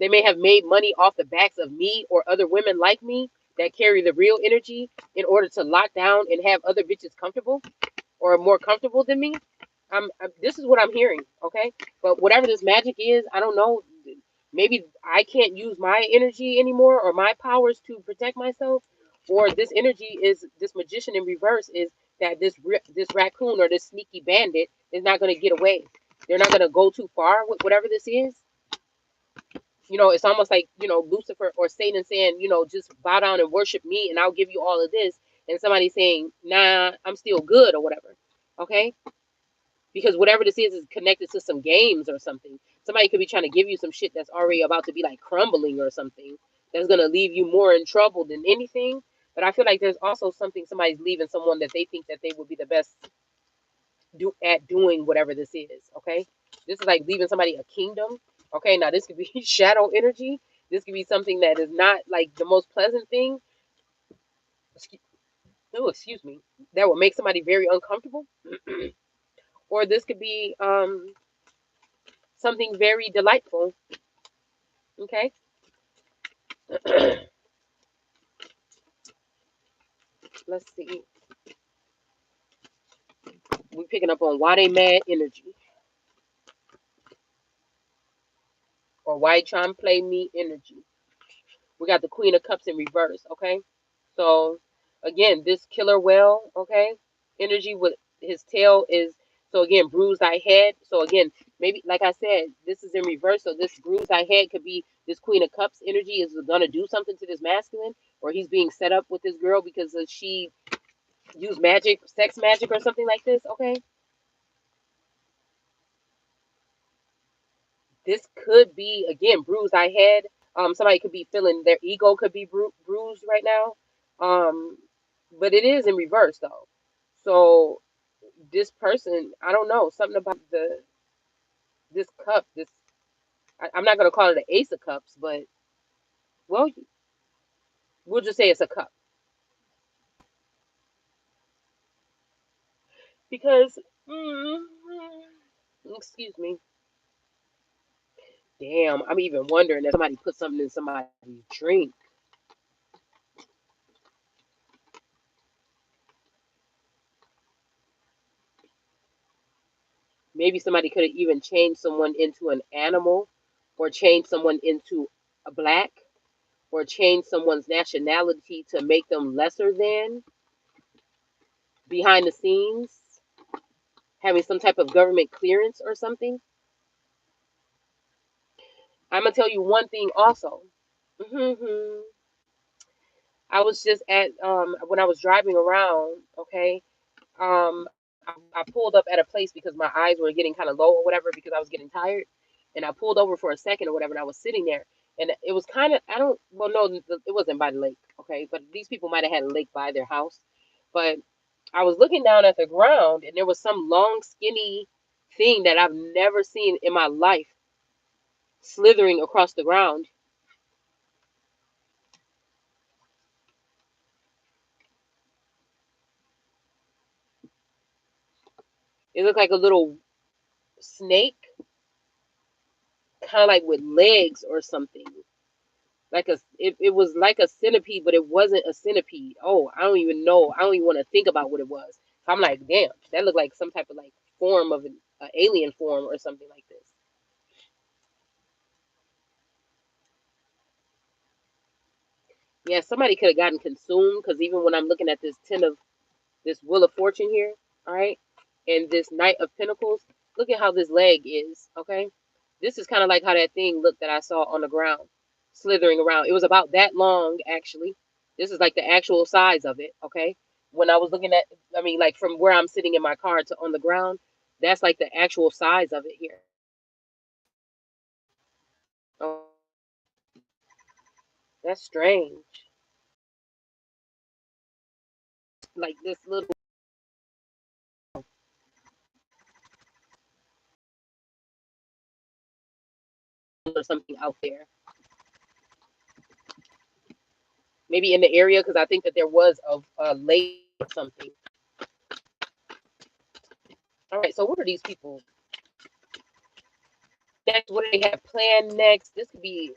They may have made money off the backs of me or other women like me that carry the real energy in order to lock down and have other bitches comfortable or more comfortable than me. This is what I'm hearing, okay? But whatever this magic is, I don't know. Maybe I can't use my energy anymore or my powers to protect myself, or this energy is this magician in reverse is that this raccoon or this sneaky bandit is not going to get away. They're not going to go too far with whatever this is. It's almost like, Lucifer or Satan saying, just bow down and worship me and I'll give you all of this. And somebody saying, nah, I'm still good or whatever. Okay? Because whatever this is connected to some games or something. Somebody could be trying to give you some shit that's already about to be like crumbling or something that's going to leave you more in trouble than anything. But I feel like there's also something somebody's leaving someone that they think that they would be the best at doing whatever this is. Okay, this is like leaving somebody a kingdom. Okay, now this could be shadow energy. This could be something that is not like the most pleasant thing. Excuse me. That would make somebody very uncomfortable. Or this could be something very delightful. Okay. Let's see. We're picking up on why they mad energy, or why trying to play me energy. We got the Queen of Cups in reverse. Okay. So again, this killer whale, okay, energy with his tail is, so again, bruise thy head. So again, maybe like I said, this is in reverse. So this bruise thy head could be this Queen of Cups energy is gonna do something to this masculine, or he's being set up with this girl because she used magic, sex magic, or something like this. Okay, this could be again bruise thy head. Somebody could be feeling their ego could be bruised right now. But it is in reverse though. So this person, I don't know, something about this cup. I'm not gonna call it an ace of cups, but well, we'll just say it's a cup because, excuse me. Damn, I'm even wondering if somebody put something in somebody's drink. Maybe somebody could have even changed someone into an animal, or changed someone into a black, or changed someone's nationality to make them lesser than behind the scenes, having some type of government clearance or something. I'm gonna tell you one thing also. I was just at when I was driving around, okay? Um I pulled up at a place because my eyes were getting kind of low or whatever because I was getting tired. And I pulled over for a second or whatever and I was sitting there and it was kind of I don't well no it wasn't by the lake, okay? But these people might have had a lake by their house. But I was looking down at the ground and there was some long skinny thing that I've never seen in my life slithering across the ground. It looked like a little snake, kind of like with legs or something. Like it was like a centipede, but it wasn't a centipede. Oh, I don't even know. I don't even want to think about what it was. I'm like, damn, that looked like some type of like form of an alien form or something like this. Yeah, somebody could have gotten consumed because even when I'm looking at this ten of this Wheel of Fortune here, all right, and this Knight of Pentacles, look at how this leg is, okay? This is kind of like how that thing looked that I saw on the ground, slithering around. It was about that long, actually. This is like the actual size of it, okay? When I was looking at, I mean, like from where I'm sitting in my car to on the ground, that's like the actual size of it here. Oh, that's strange. Like this little or something out there. Maybe in the area, because I think that there was a lake or something. All right, so what are these people? Next, what do they have planned next? This could be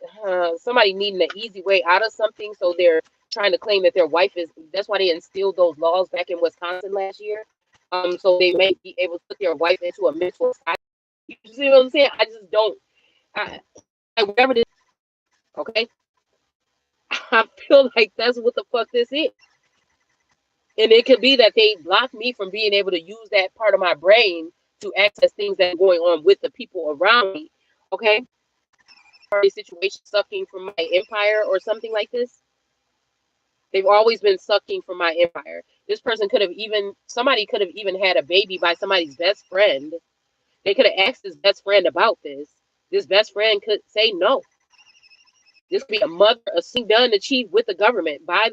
somebody needing an easy way out of something, so they're trying to claim that their wife is. That's why they instilled those laws back in Wisconsin last year. So they may be able to put their wife into a mental asylum. You see what I'm saying? I just don't. Whatever this, okay. I feel like that's what the fuck this is, and it could be that they block me from being able to use that part of my brain to access things that are going on with the people around me. Okay, situation sucking from my empire or something like this. They've always been sucking from my empire. This person could have even, somebody could have even had a baby by somebody's best friend. They could have asked his best friend about this. This best friend could say no. This could be a mother, a thing done, achieved with the government, by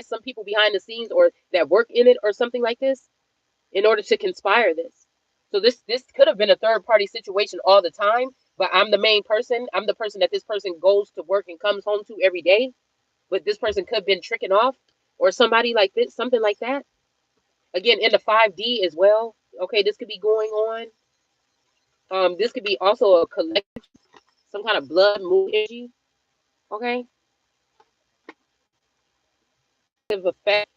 some people behind the scenes or that work in it or something like this in order to conspire this. So this could have been a third party situation all the time, but I'm the main person. I'm the person that this person goes to work and comes home to every day. But this person could have been tricking off or somebody like this, something like that. Again, in the 5D as well. Okay, this could be going on. This could be also a collective, some kind of blood moon energy. Okay, effect.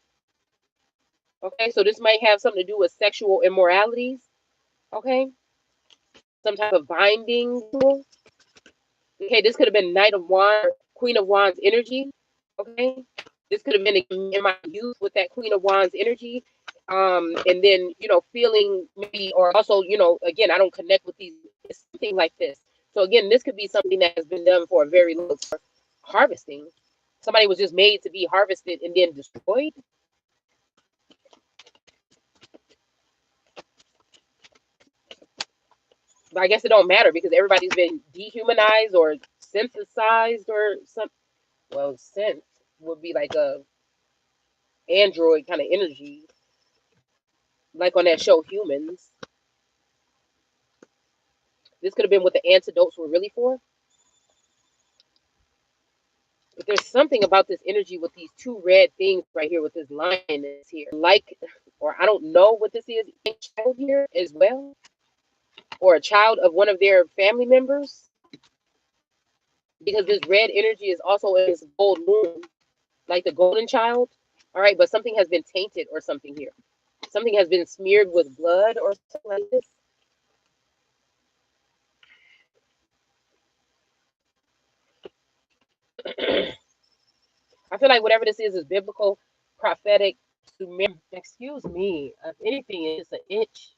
Okay, so this might have something to do with sexual immoralities. Okay, some type of binding. Okay, this could have been Knight of Wands, Queen of Wands energy. Okay, this could have been in my youth with that Queen of Wands energy. And then feeling maybe, or also again, I don't connect with these something like this. So again, this could be something that has been done for a very long time. Harvesting. Somebody was just made to be harvested and then destroyed. But I guess it don't matter because everybody's been dehumanized or synthesized or some. Well, synth would be like a android kind of energy, like on that show Humans. This could have been what the antidotes were really for. But there's something about this energy with these two red things right here with this line is here. Like, or I don't know what this is. A child here as well, or a child of one of their family members, because this red energy is also in this gold moon, like the golden child. All right, but something has been tainted or something here. Something has been smeared with blood or something like this. I feel like whatever this is biblical, prophetic. Excuse me. If anything, it's an itch.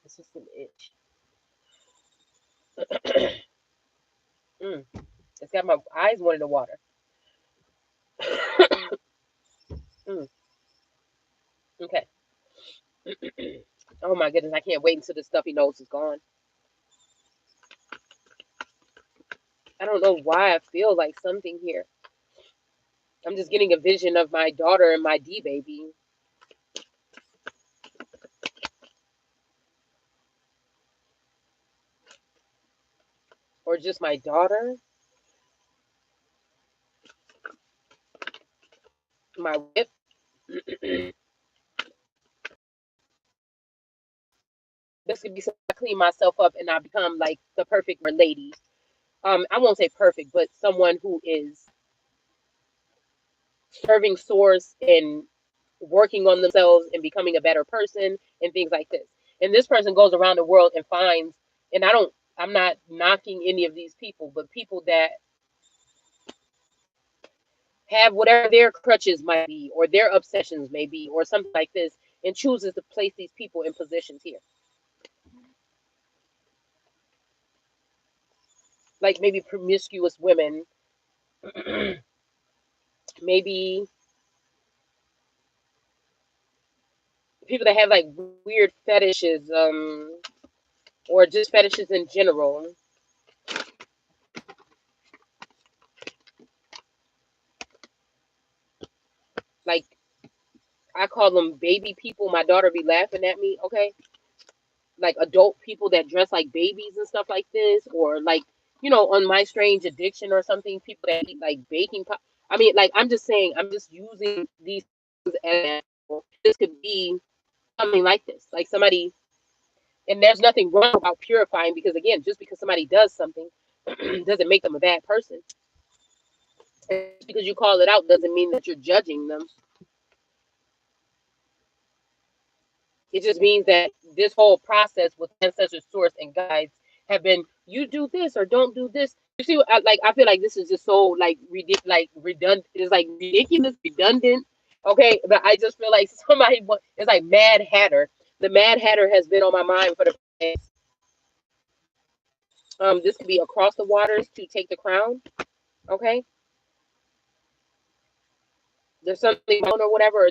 It's just an itch. Mm. It's got my eyes wanting to water. Oh my goodness, I can't wait until the stuffy nose is gone. I don't know why I feel like something here. I'm just getting a vision of my daughter and my D baby. Or just my daughter, my whip. This could be something I clean myself up and I become like the perfect lady. I won't say perfect, but someone who is serving source and working on themselves and becoming a better person and things like this. And this person goes around the world and finds, and I'm not knocking any of these people, but people that have whatever their crutches might be or their obsessions may be or something like this, and chooses to place these people in positions here. Like maybe promiscuous women, maybe people that have like weird fetishes, or just fetishes in general. Like I call them baby people. My daughter be laughing at me, okay? Like adult people that dress like babies and stuff like this, or like, on My Strange Addiction or something, people that eat like baking pop. I mean, like I'm just saying, I'm just using these things as an example. This could be something like this, like somebody, and there's nothing wrong about purifying because again, just because somebody does something doesn't make them a bad person. And just because you call it out doesn't mean that you're judging them. It just means that this whole process with ancestor source and guides have been, you do this or don't do this. You see, I feel like this is just so like redundant. It's like ridiculous, redundant. Okay, but I just feel like it's like Mad Hatter. The Mad Hatter has been on my mind for the past. This could be across the waters to take the crown. Okay, there's something or whatever, or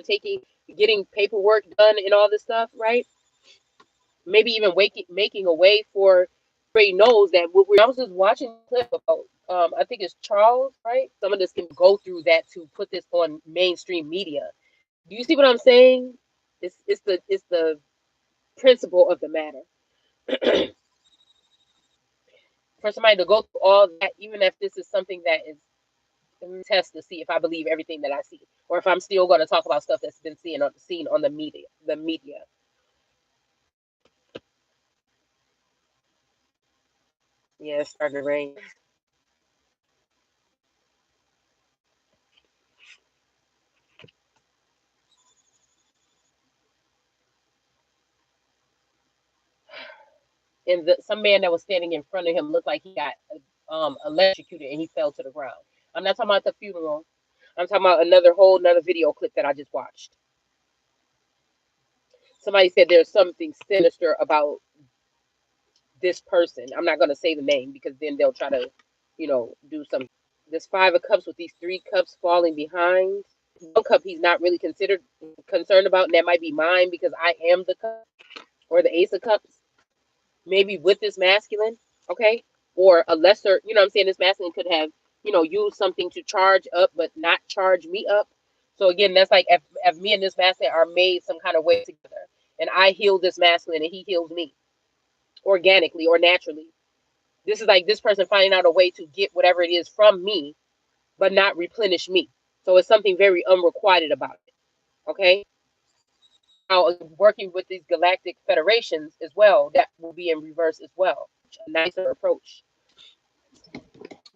getting paperwork done and all this stuff, right? Maybe even making a way for everybody knows that I was just watching a clip about I think it's Charles, right? Some of this can go through that to put this on mainstream media. Do you see what I'm saying? It's the principle of the matter. For somebody to go through all that, even if this is something that is test to see if I believe everything that I see, or if I'm still going to talk about stuff that's been seen on the media. The media. Yeah, it's starting to rain. And some man that was standing in front of him looked like he got electrocuted and he fell to the ground. I'm not talking about the funeral. I'm talking about another video clip that I just watched. Somebody said there's something sinister about this person. I'm not going to say the name because then they'll try to, do something. This Five of Cups with these three cups falling behind. One cup he's not really concerned about, and that might be mine because I am the cup, or the Ace of Cups. Maybe with this masculine, okay? Or a lesser, you know what I'm saying? This masculine could have, used something to charge up, but not charge me up. So again, that's like if me and this masculine are made some kind of way together, and I heal this masculine and he heals me organically or naturally. This is like this person finding out a way to get whatever it is from me, but not replenish me. So it's something very unrequited about it. Okay. Now working with these galactic federations as well, that will be in reverse as well. A nicer approach.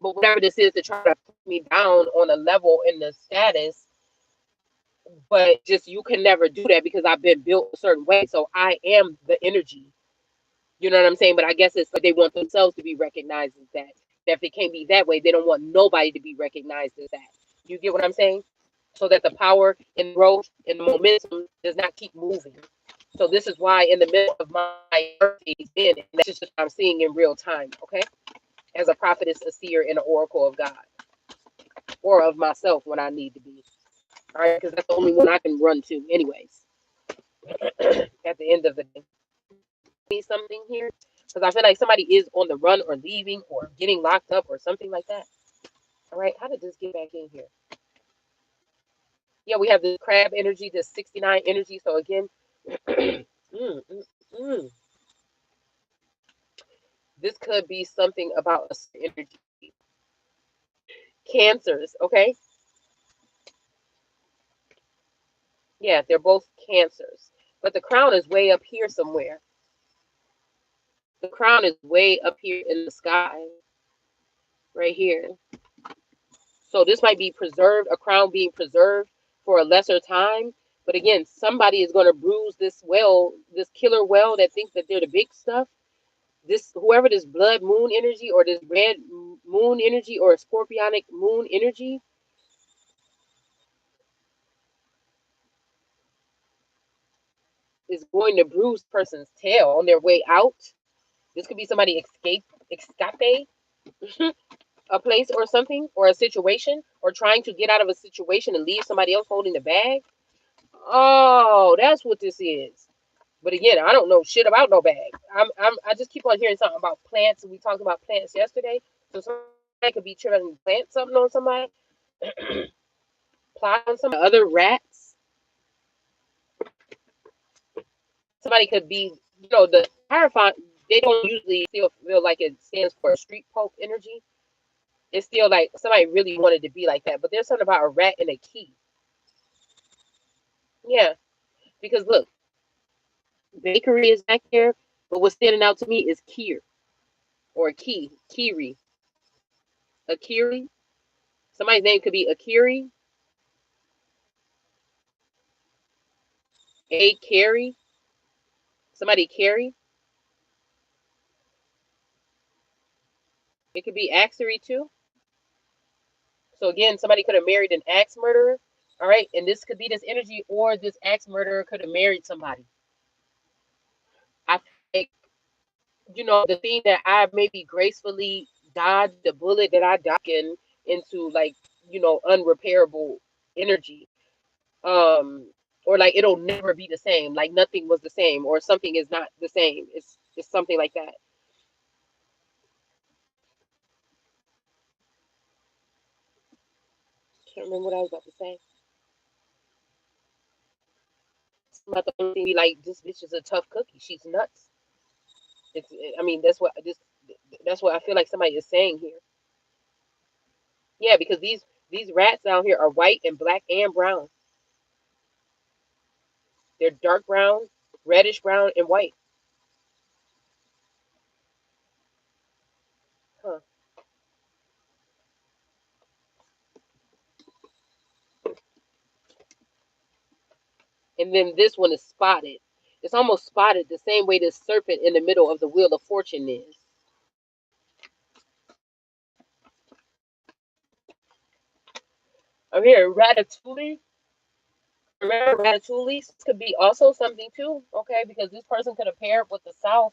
But whatever this is to try to put me down on a level in the status, but just you can never do that because I've been built a certain way. So I am the energy. You know what I'm saying? But I guess it's like they want themselves to be recognized as that. That if they can't be that way, they don't want nobody to be recognized as that. You get what I'm saying? So that the power and growth and the momentum does not keep moving. So this is why in the middle of my birthday, and that's just what I'm seeing in real time, okay? As a prophetess, a seer, and an oracle of God, or of myself when I need to be. All right, because that's the only one I can run to, anyways. At the end of the day. me something here because I feel like somebody is on the run or leaving or getting locked up or something like that. All right, how did this get back in here? Yeah, we have the crab energy, the 69 energy. So again, mm, mm, mm. This could be something about a energy. Cancers, okay? Yeah, they're both cancers. But the crown is way up here somewhere. The crown is way up here in the sky, right here. So this might be preserved, a crown being preserved for a lesser time. But again, somebody is going to bruise this whale, this killer whale that thinks that they're the big stuff. This, whoever this blood moon energy or this red moon energy or scorpionic moon energy is going to bruise person's tail on their way out. This could be somebody escape a place or something or a situation or trying to get out of a situation and leave somebody else holding the bag. Oh, that's what this is. But again, I don't know shit about no bag. I just keep on hearing something about plants. We talked about plants yesterday. So somebody could be trying to plant something on somebody, plot on some other rats. Somebody could be, the Hierophant, they don't usually still feel like it stands for street poke energy. It's still like somebody really wanted to be like that. But there's something about a rat and a key. Yeah, because look, bakery is back there, but what's standing out to me is Kier or Kiri. Akiri. Somebody's name could be Akiri, A Carrie, somebody Carrie. It could be Axery too. So again, somebody could have married an axe murderer. All right, and this could be this energy, or this axe murderer could have married somebody. I think, the thing that I maybe gracefully dodged, the bullet that I dodged into like, unrepairable energy. Um, or like it'll never be the same. Like nothing was the same, or something is not the same. It's something like that. Can't remember what I was about to say. Not the only thing be like, this bitch is a tough cookie. She's nuts. I mean, that's what I feel like somebody is saying here. Yeah, because these rats down here are white and black and brown. They're dark brown, reddish brown, and white. Huh. And then this one is spotted. It's almost spotted the same way this serpent in the middle of the wheel of fortune is. I'm here, ratatouille. Remember ratatouille? This could be also something too, okay? Because this person could have paired with the South,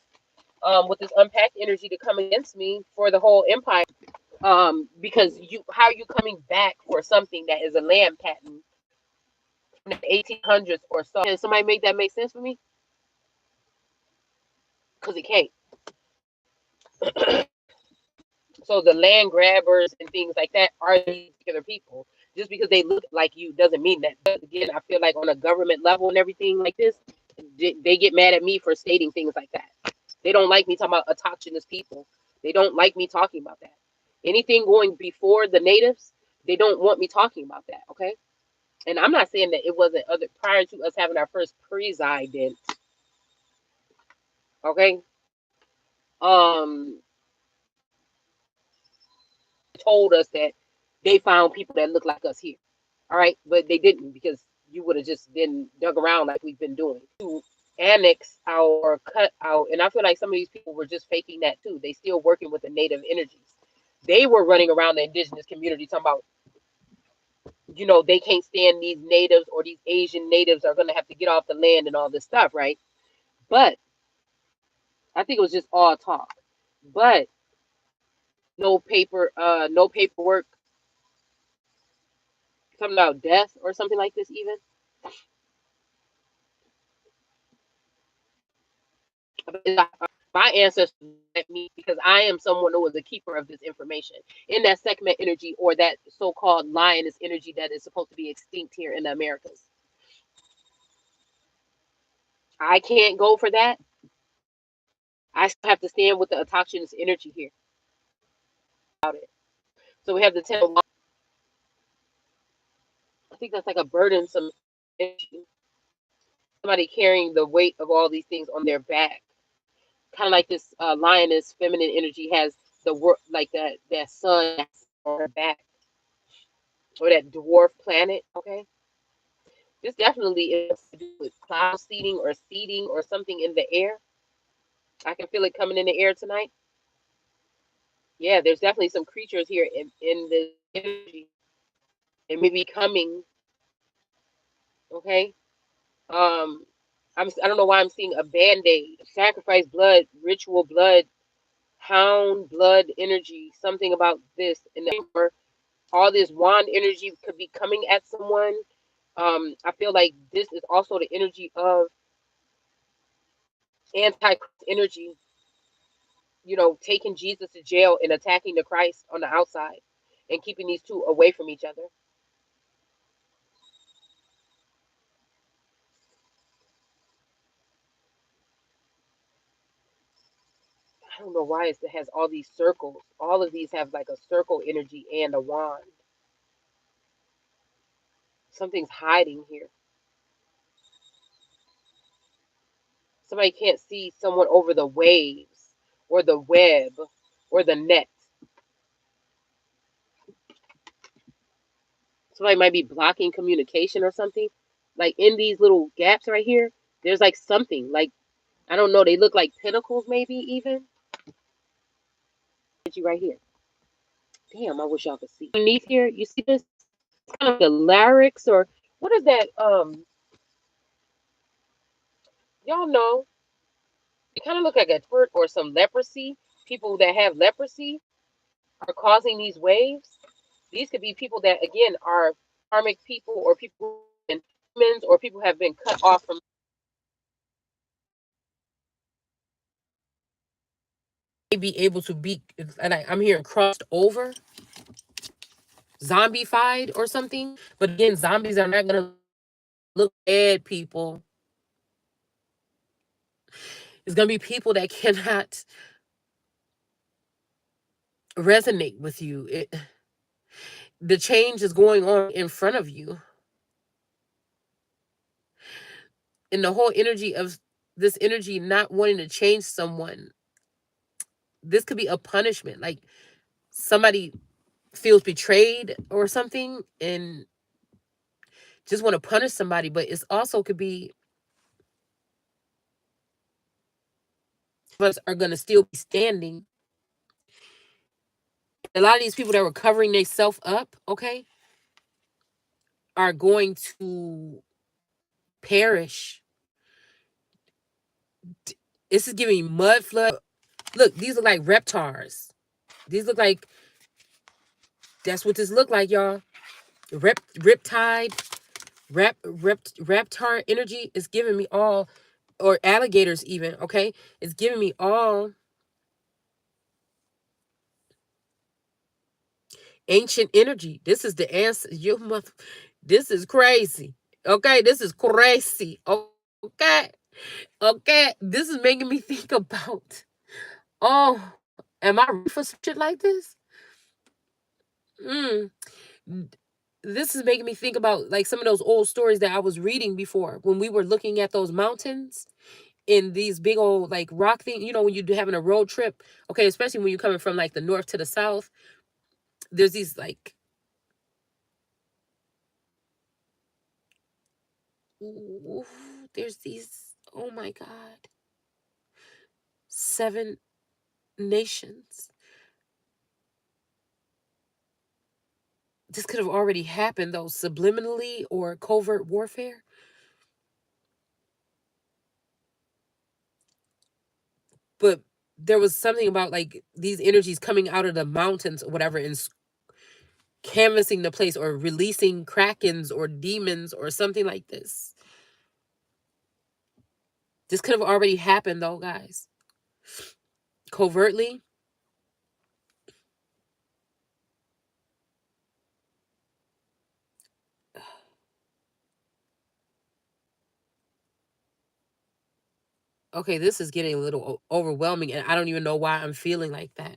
with this unpacked energy to come against me for the whole empire. Because how are you coming back for something that is a land patent from the 1800s or so? Can somebody make that make sense for me? Because it can't. So the land grabbers and things like that are these particular people. Just because they look like you doesn't mean that. But again, I feel like on a government level and everything like this, they get mad at me for stating things like that. They don't like me talking about autochthonous people. They don't like me talking about that. Anything going before the natives, they don't want me talking about that. Okay. And I'm not saying that it wasn't other prior to us having our first president. Okay. Um, told us that they found people that look like us here. All right, but they didn't because you would have just been dug around like we've been doing to annex out or cut out. And I feel like some of these people were just faking that too. They still working with the native energies. They were running around the indigenous community talking about, they can't stand these natives or these Asian natives are going to have to get off the land and all this stuff, right? But I think it was just all talk. But no paperwork, something about death or something like this even. My ancestors met me because I am someone who was a keeper of this information in that segment energy or that so-called lioness energy that is supposed to be extinct here in the Americas. I can't go for that. I still have to stand with the autochthonous energy here about it. So we have the 10 of Wands. I think that's like a burdensome energy. Somebody carrying the weight of all these things on their back. Kind of like this lioness feminine energy has the work like that sun on her back or that dwarf planet. Okay, this definitely is to do with cloud seeding or something in the air. I can feel it coming in the air tonight. Yeah, there's definitely some creatures here in the energy. It may be coming. Okay. I don't know why I'm seeing a band-aid, sacrifice blood, ritual blood, hound blood energy, something about this. And all this wand energy could be coming at someone. I feel like this is also the energy of anti-Christ energy, taking Jesus to jail and attacking the Christ on the outside and keeping these two away from each other. I don't know why it has all these circles. All of these have like a circle energy and a wand. Something's hiding here. Somebody can't see someone over the waves or the web or the net. Somebody might be blocking communication or something. Like in these little gaps right here, there's like something. Like, I don't know, they look like pinnacles, maybe even. Right here. Damn, I wish y'all could see. Underneath here, you see this? It's kind of like a larynx or what is that? Y'all know. It kind of look like a spurt or some leprosy. People that have leprosy are causing these waves. These could be people that again are karmic people or people in humans or people have been cut off from be able to be, and I'm hearing crossed over, zombified or something. But again, zombies are not gonna look at people. It's gonna be people that cannot resonate with you. The change is going on in front of you. And the whole energy of this energy not wanting to change someone, this could be a punishment. Like somebody feels betrayed or something and just want to punish somebody, but it's also could be us are going to still be standing. A lot of these people that were covering themselves up, okay, are going to perish. This is giving mud flood. Look, these are like reptars. These look like, that's what this look like, y'all. Riptide, reptar energy is giving me all, or alligators even, okay? It's giving me all ancient energy. This is the answer. This is crazy. Okay, this is crazy. Okay, okay. This is making me think about. Oh, am I ready for some shit like this? Mm. This is making me think about like some of those old stories that I was reading before when we were looking at those mountains in these big old like rock thing. When you're having a road trip. Okay, especially when you're coming from like the north to the south. There's these like, ooh, there's these, oh my God, 7 nations. This could have already happened though, subliminally or covert warfare. But there was something about like these energies coming out of the mountains or whatever and canvassing the place or releasing krakens or demons or something like this. This could have already happened though, guys. Covertly. Okay, this is getting a little overwhelming, and I don't even know why I'm feeling like that.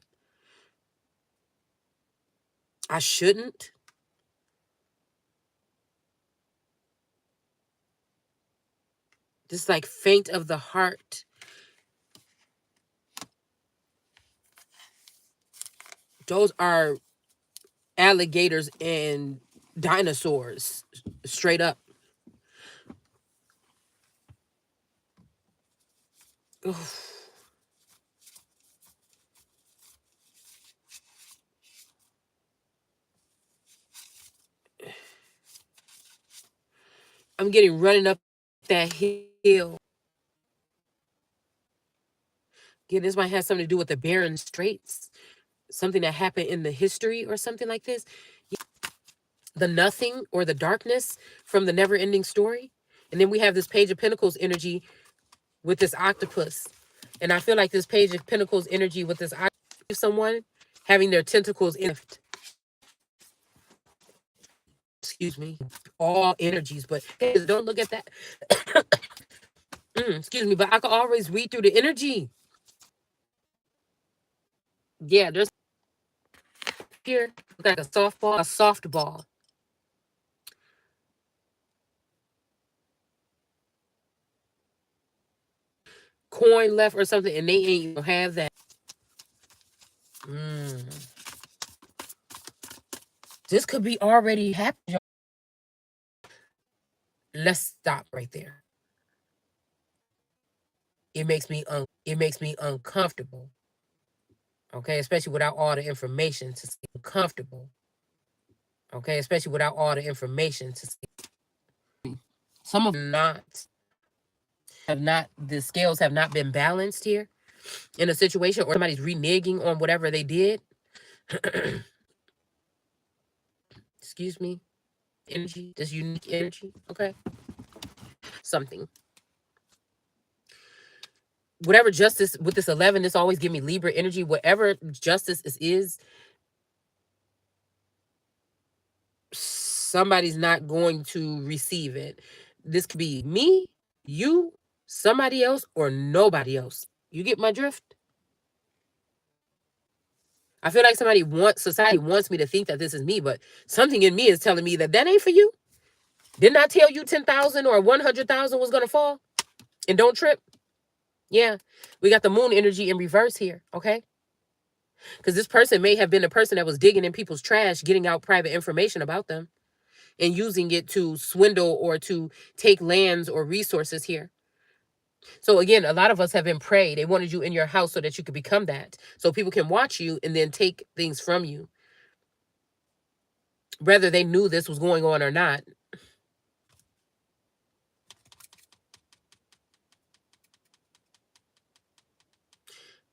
I shouldn't. Just like faint of the heart. Those are alligators and dinosaurs, straight up. Oof. I'm getting running up that hill. Again, this might have something to do with the Bering Straits, something that happened in the history or something like this. The nothing or the darkness from the never ending story. And then we have this Page of Pentacles energy with this octopus. And I feel like this Page of Pentacles energy with this octopus, someone having their tentacles in, excuse me, all energies, but don't look at that. Excuse me, but I can always read through the energy. Yeah, there's here like a softball. Coin left or something, and they ain't gonna have that. This could be already happening. Let's stop right there. It makes me uncomfortable. Okay, especially without all the information to see comfortable. Okay, especially without all the information to see. Some of them have not, the scales have not been balanced here in a situation, or somebody's reneging on whatever they did. Excuse me. Energy, this unique energy. Okay. Something. Whatever justice with this 11, this always give me Libra energy. Whatever justice is, somebody's not going to receive it. This could be me, you, somebody else, or nobody else. You get my drift? I feel like society wants me to think that this is me, but something in me is telling me that that ain't for you. Didn't I tell you 10,000 or 100,000 was going to fall? And don't trip. Yeah, we got the moon energy in reverse here, okay? Because this person may have been a person that was digging in people's trash, getting out private information about them and using it to swindle or to take lands or resources here. So again, a lot of us have been preyed. They wanted you in your house so that you could become that. So people can watch you and then take things from you. Whether they knew this was going on or not.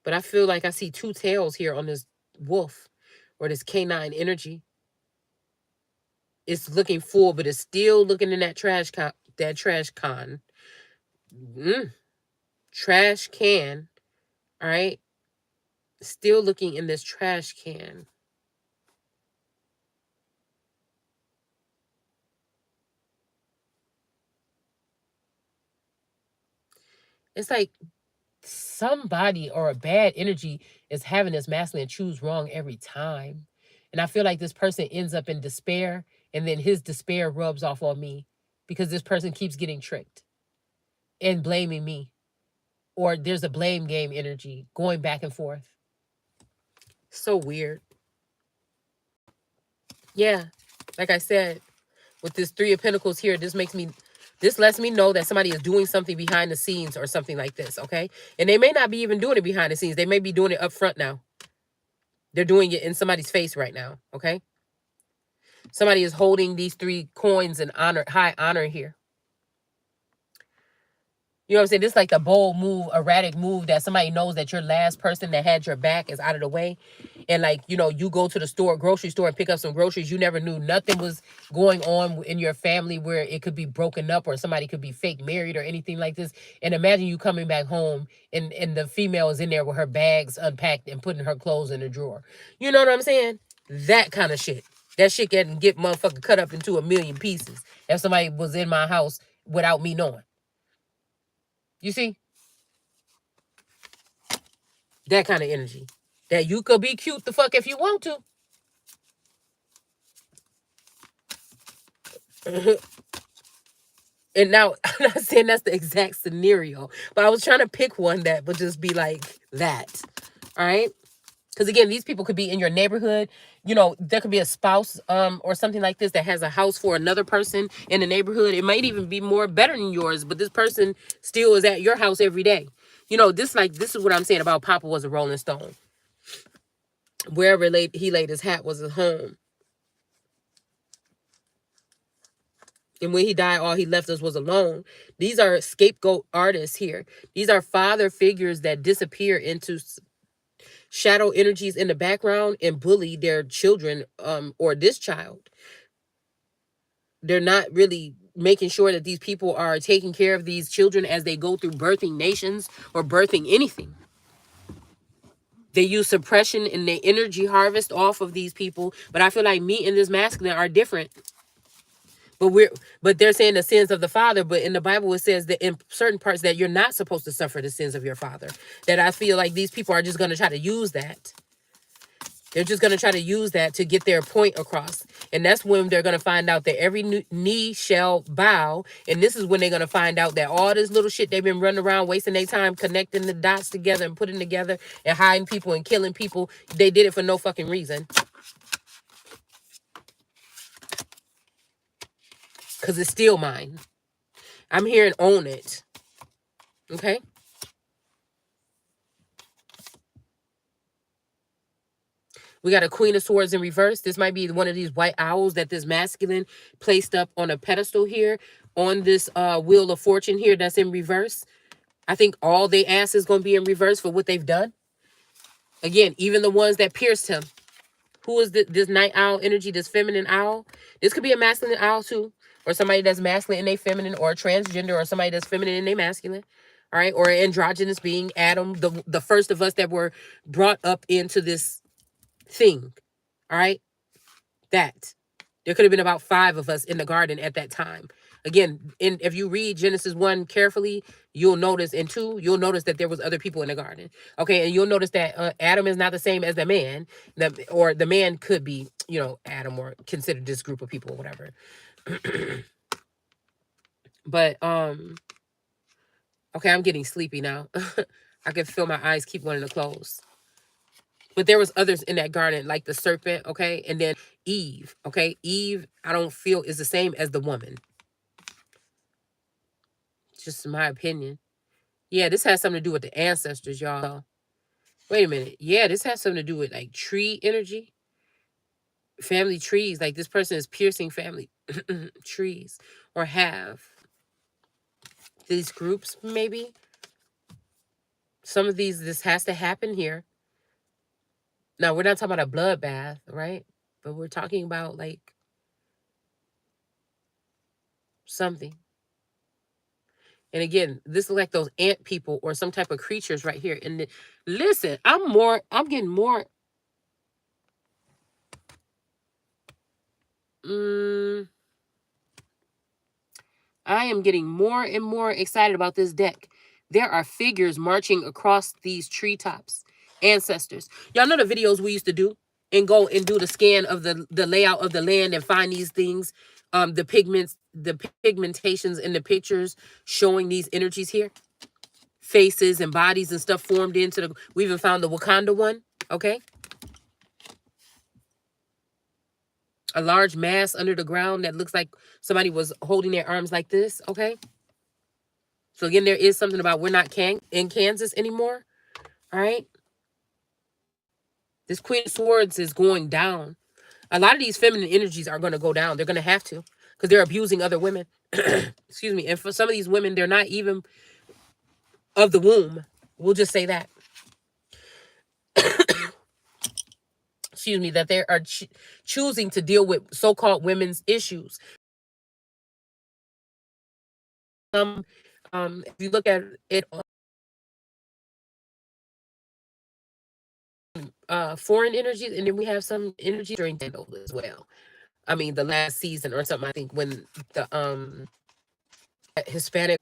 But I feel like I see two tails here on this wolf or this canine energy. It's looking full, but it's still looking in that trash can. Trash can. All right. Still looking in this trash can. It's like somebody or a bad energy is having this masculine choose wrong every time. And I feel like this person ends up in despair, and then his despair rubs off on me because this person keeps getting tricked and blaming me. Or there's a blame game energy going back and forth. So weird. Yeah. Like I said, with this 3 of Pentacles here, this lets me know that somebody is doing something behind the scenes or something like this, okay? And they may not be even doing it behind the scenes. They may be doing it up front now. They're doing it in somebody's face right now, okay? Somebody is holding these 3 coins in high honor here. You know what I'm saying? This is like the bold move, erratic move that somebody knows that your last person that had your back is out of the way. And like, you know, you go to the store, grocery store, and pick up some groceries. You never knew nothing was going on in your family where it could be broken up or somebody could be fake married or anything like this. And imagine you coming back home and the female is in there with her bags unpacked and putting her clothes in a drawer. You know what I'm saying? That kind of shit. That shit can get motherfucker cut up into a million pieces if somebody was in my house without me knowing. You see? That kind of energy. That you could be cute the fuck if you want to. And now, I'm not saying that's the exact scenario, but I was trying to pick one that would just be like that. All right? Because again, these people could be in your neighborhood. You know, there could be a spouse or something like this that has a house for another person in the neighborhood. It might even be more better than yours, but this person still is at your house every day. You know, this is what I'm saying about Papa was a Rolling Stone. Wherever he laid his hat was his home. And when he died, all he left us was alone. These are scapegoat artists here. These are father figures that disappear into shadow energies in the background and bully their children or this child. They're not really making sure that these people are taking care of these children as they go through birthing nations or birthing anything. They use suppression and they energy harvest off of these people. But I feel like me and this masculine are different. But they're saying the sins of the father, but in the Bible it says that in certain parts that you're not supposed to suffer the sins of your father. That I feel like these people are just going to try to use that. They're just going to try to use that to get their point across. And that's when they're going to find out that every knee shall bow. And this is when they're going to find out that all this little shit they've been running around wasting their time connecting the dots together and putting together and hiding people and killing people. They did it for no fucking reason. Because it's still mine. I'm here and own it. Okay? We got a Queen of Swords in reverse. This might be one of these white owls that this masculine placed up on a pedestal here on this Wheel of Fortune here that's in reverse. I think all they ask is going to be in reverse for what they've done. Again, even the ones that pierced him. Who is this night owl energy, this feminine owl? This could be a masculine owl too. Or somebody that's masculine and they feminine, or a transgender, or somebody that's feminine and they masculine. All right. Or an androgynous being, Adam, the first of us that were brought up into this thing. All right. That. There could have been about 5 of us in the garden at that time. Again, if you read Genesis 1 carefully, you'll notice, and 2, you'll notice that there was other people in the garden. Okay, and you'll notice that Adam is not the same as the man, or the man could be, you know, Adam, or considered this group of people or whatever. But okay, I'm getting sleepy now. I can feel my eyes keep wanting to close. But there was others in that garden, like the serpent, okay? And then Eve, okay? Eve, I don't feel is the same as the woman. Just my opinion. Yeah, this has something to do with the ancestors, y'all. Wait a minute. Yeah, this has something to do with like tree energy. Family trees. Like this person is piercing family trees. Or have. These groups, maybe. Some of these, this has to happen here. Now, we're not talking about a bloodbath, right? But we're talking about like something. And again, this is like those ant people or some type of creatures right here. And listen, I'm getting more. I am getting more and more excited about this deck. There are figures marching across these treetops. Ancestors. Y'all know the videos we used to do and go and do the scan of the layout of the land and find these things, the pigmentations in the pictures showing these energies here. Faces and bodies and stuff formed into the, we even found the Wakanda one, okay? A large mass under the ground that looks like somebody was holding their arms like this, okay? So again, there is something about we're not in Kansas anymore, all right? This Queen of Swords is going down. A lot of these feminine energies are going to go down. They're going to have to because they're abusing other women. Excuse me. And for some of these women, they're not even of the womb. We'll just say that. excuse me, that they are choosing to deal with so-called women's issues. If you look at it on foreign energies, and then we have some energy during as well. I mean, the last season or something, I think, when the Hispanic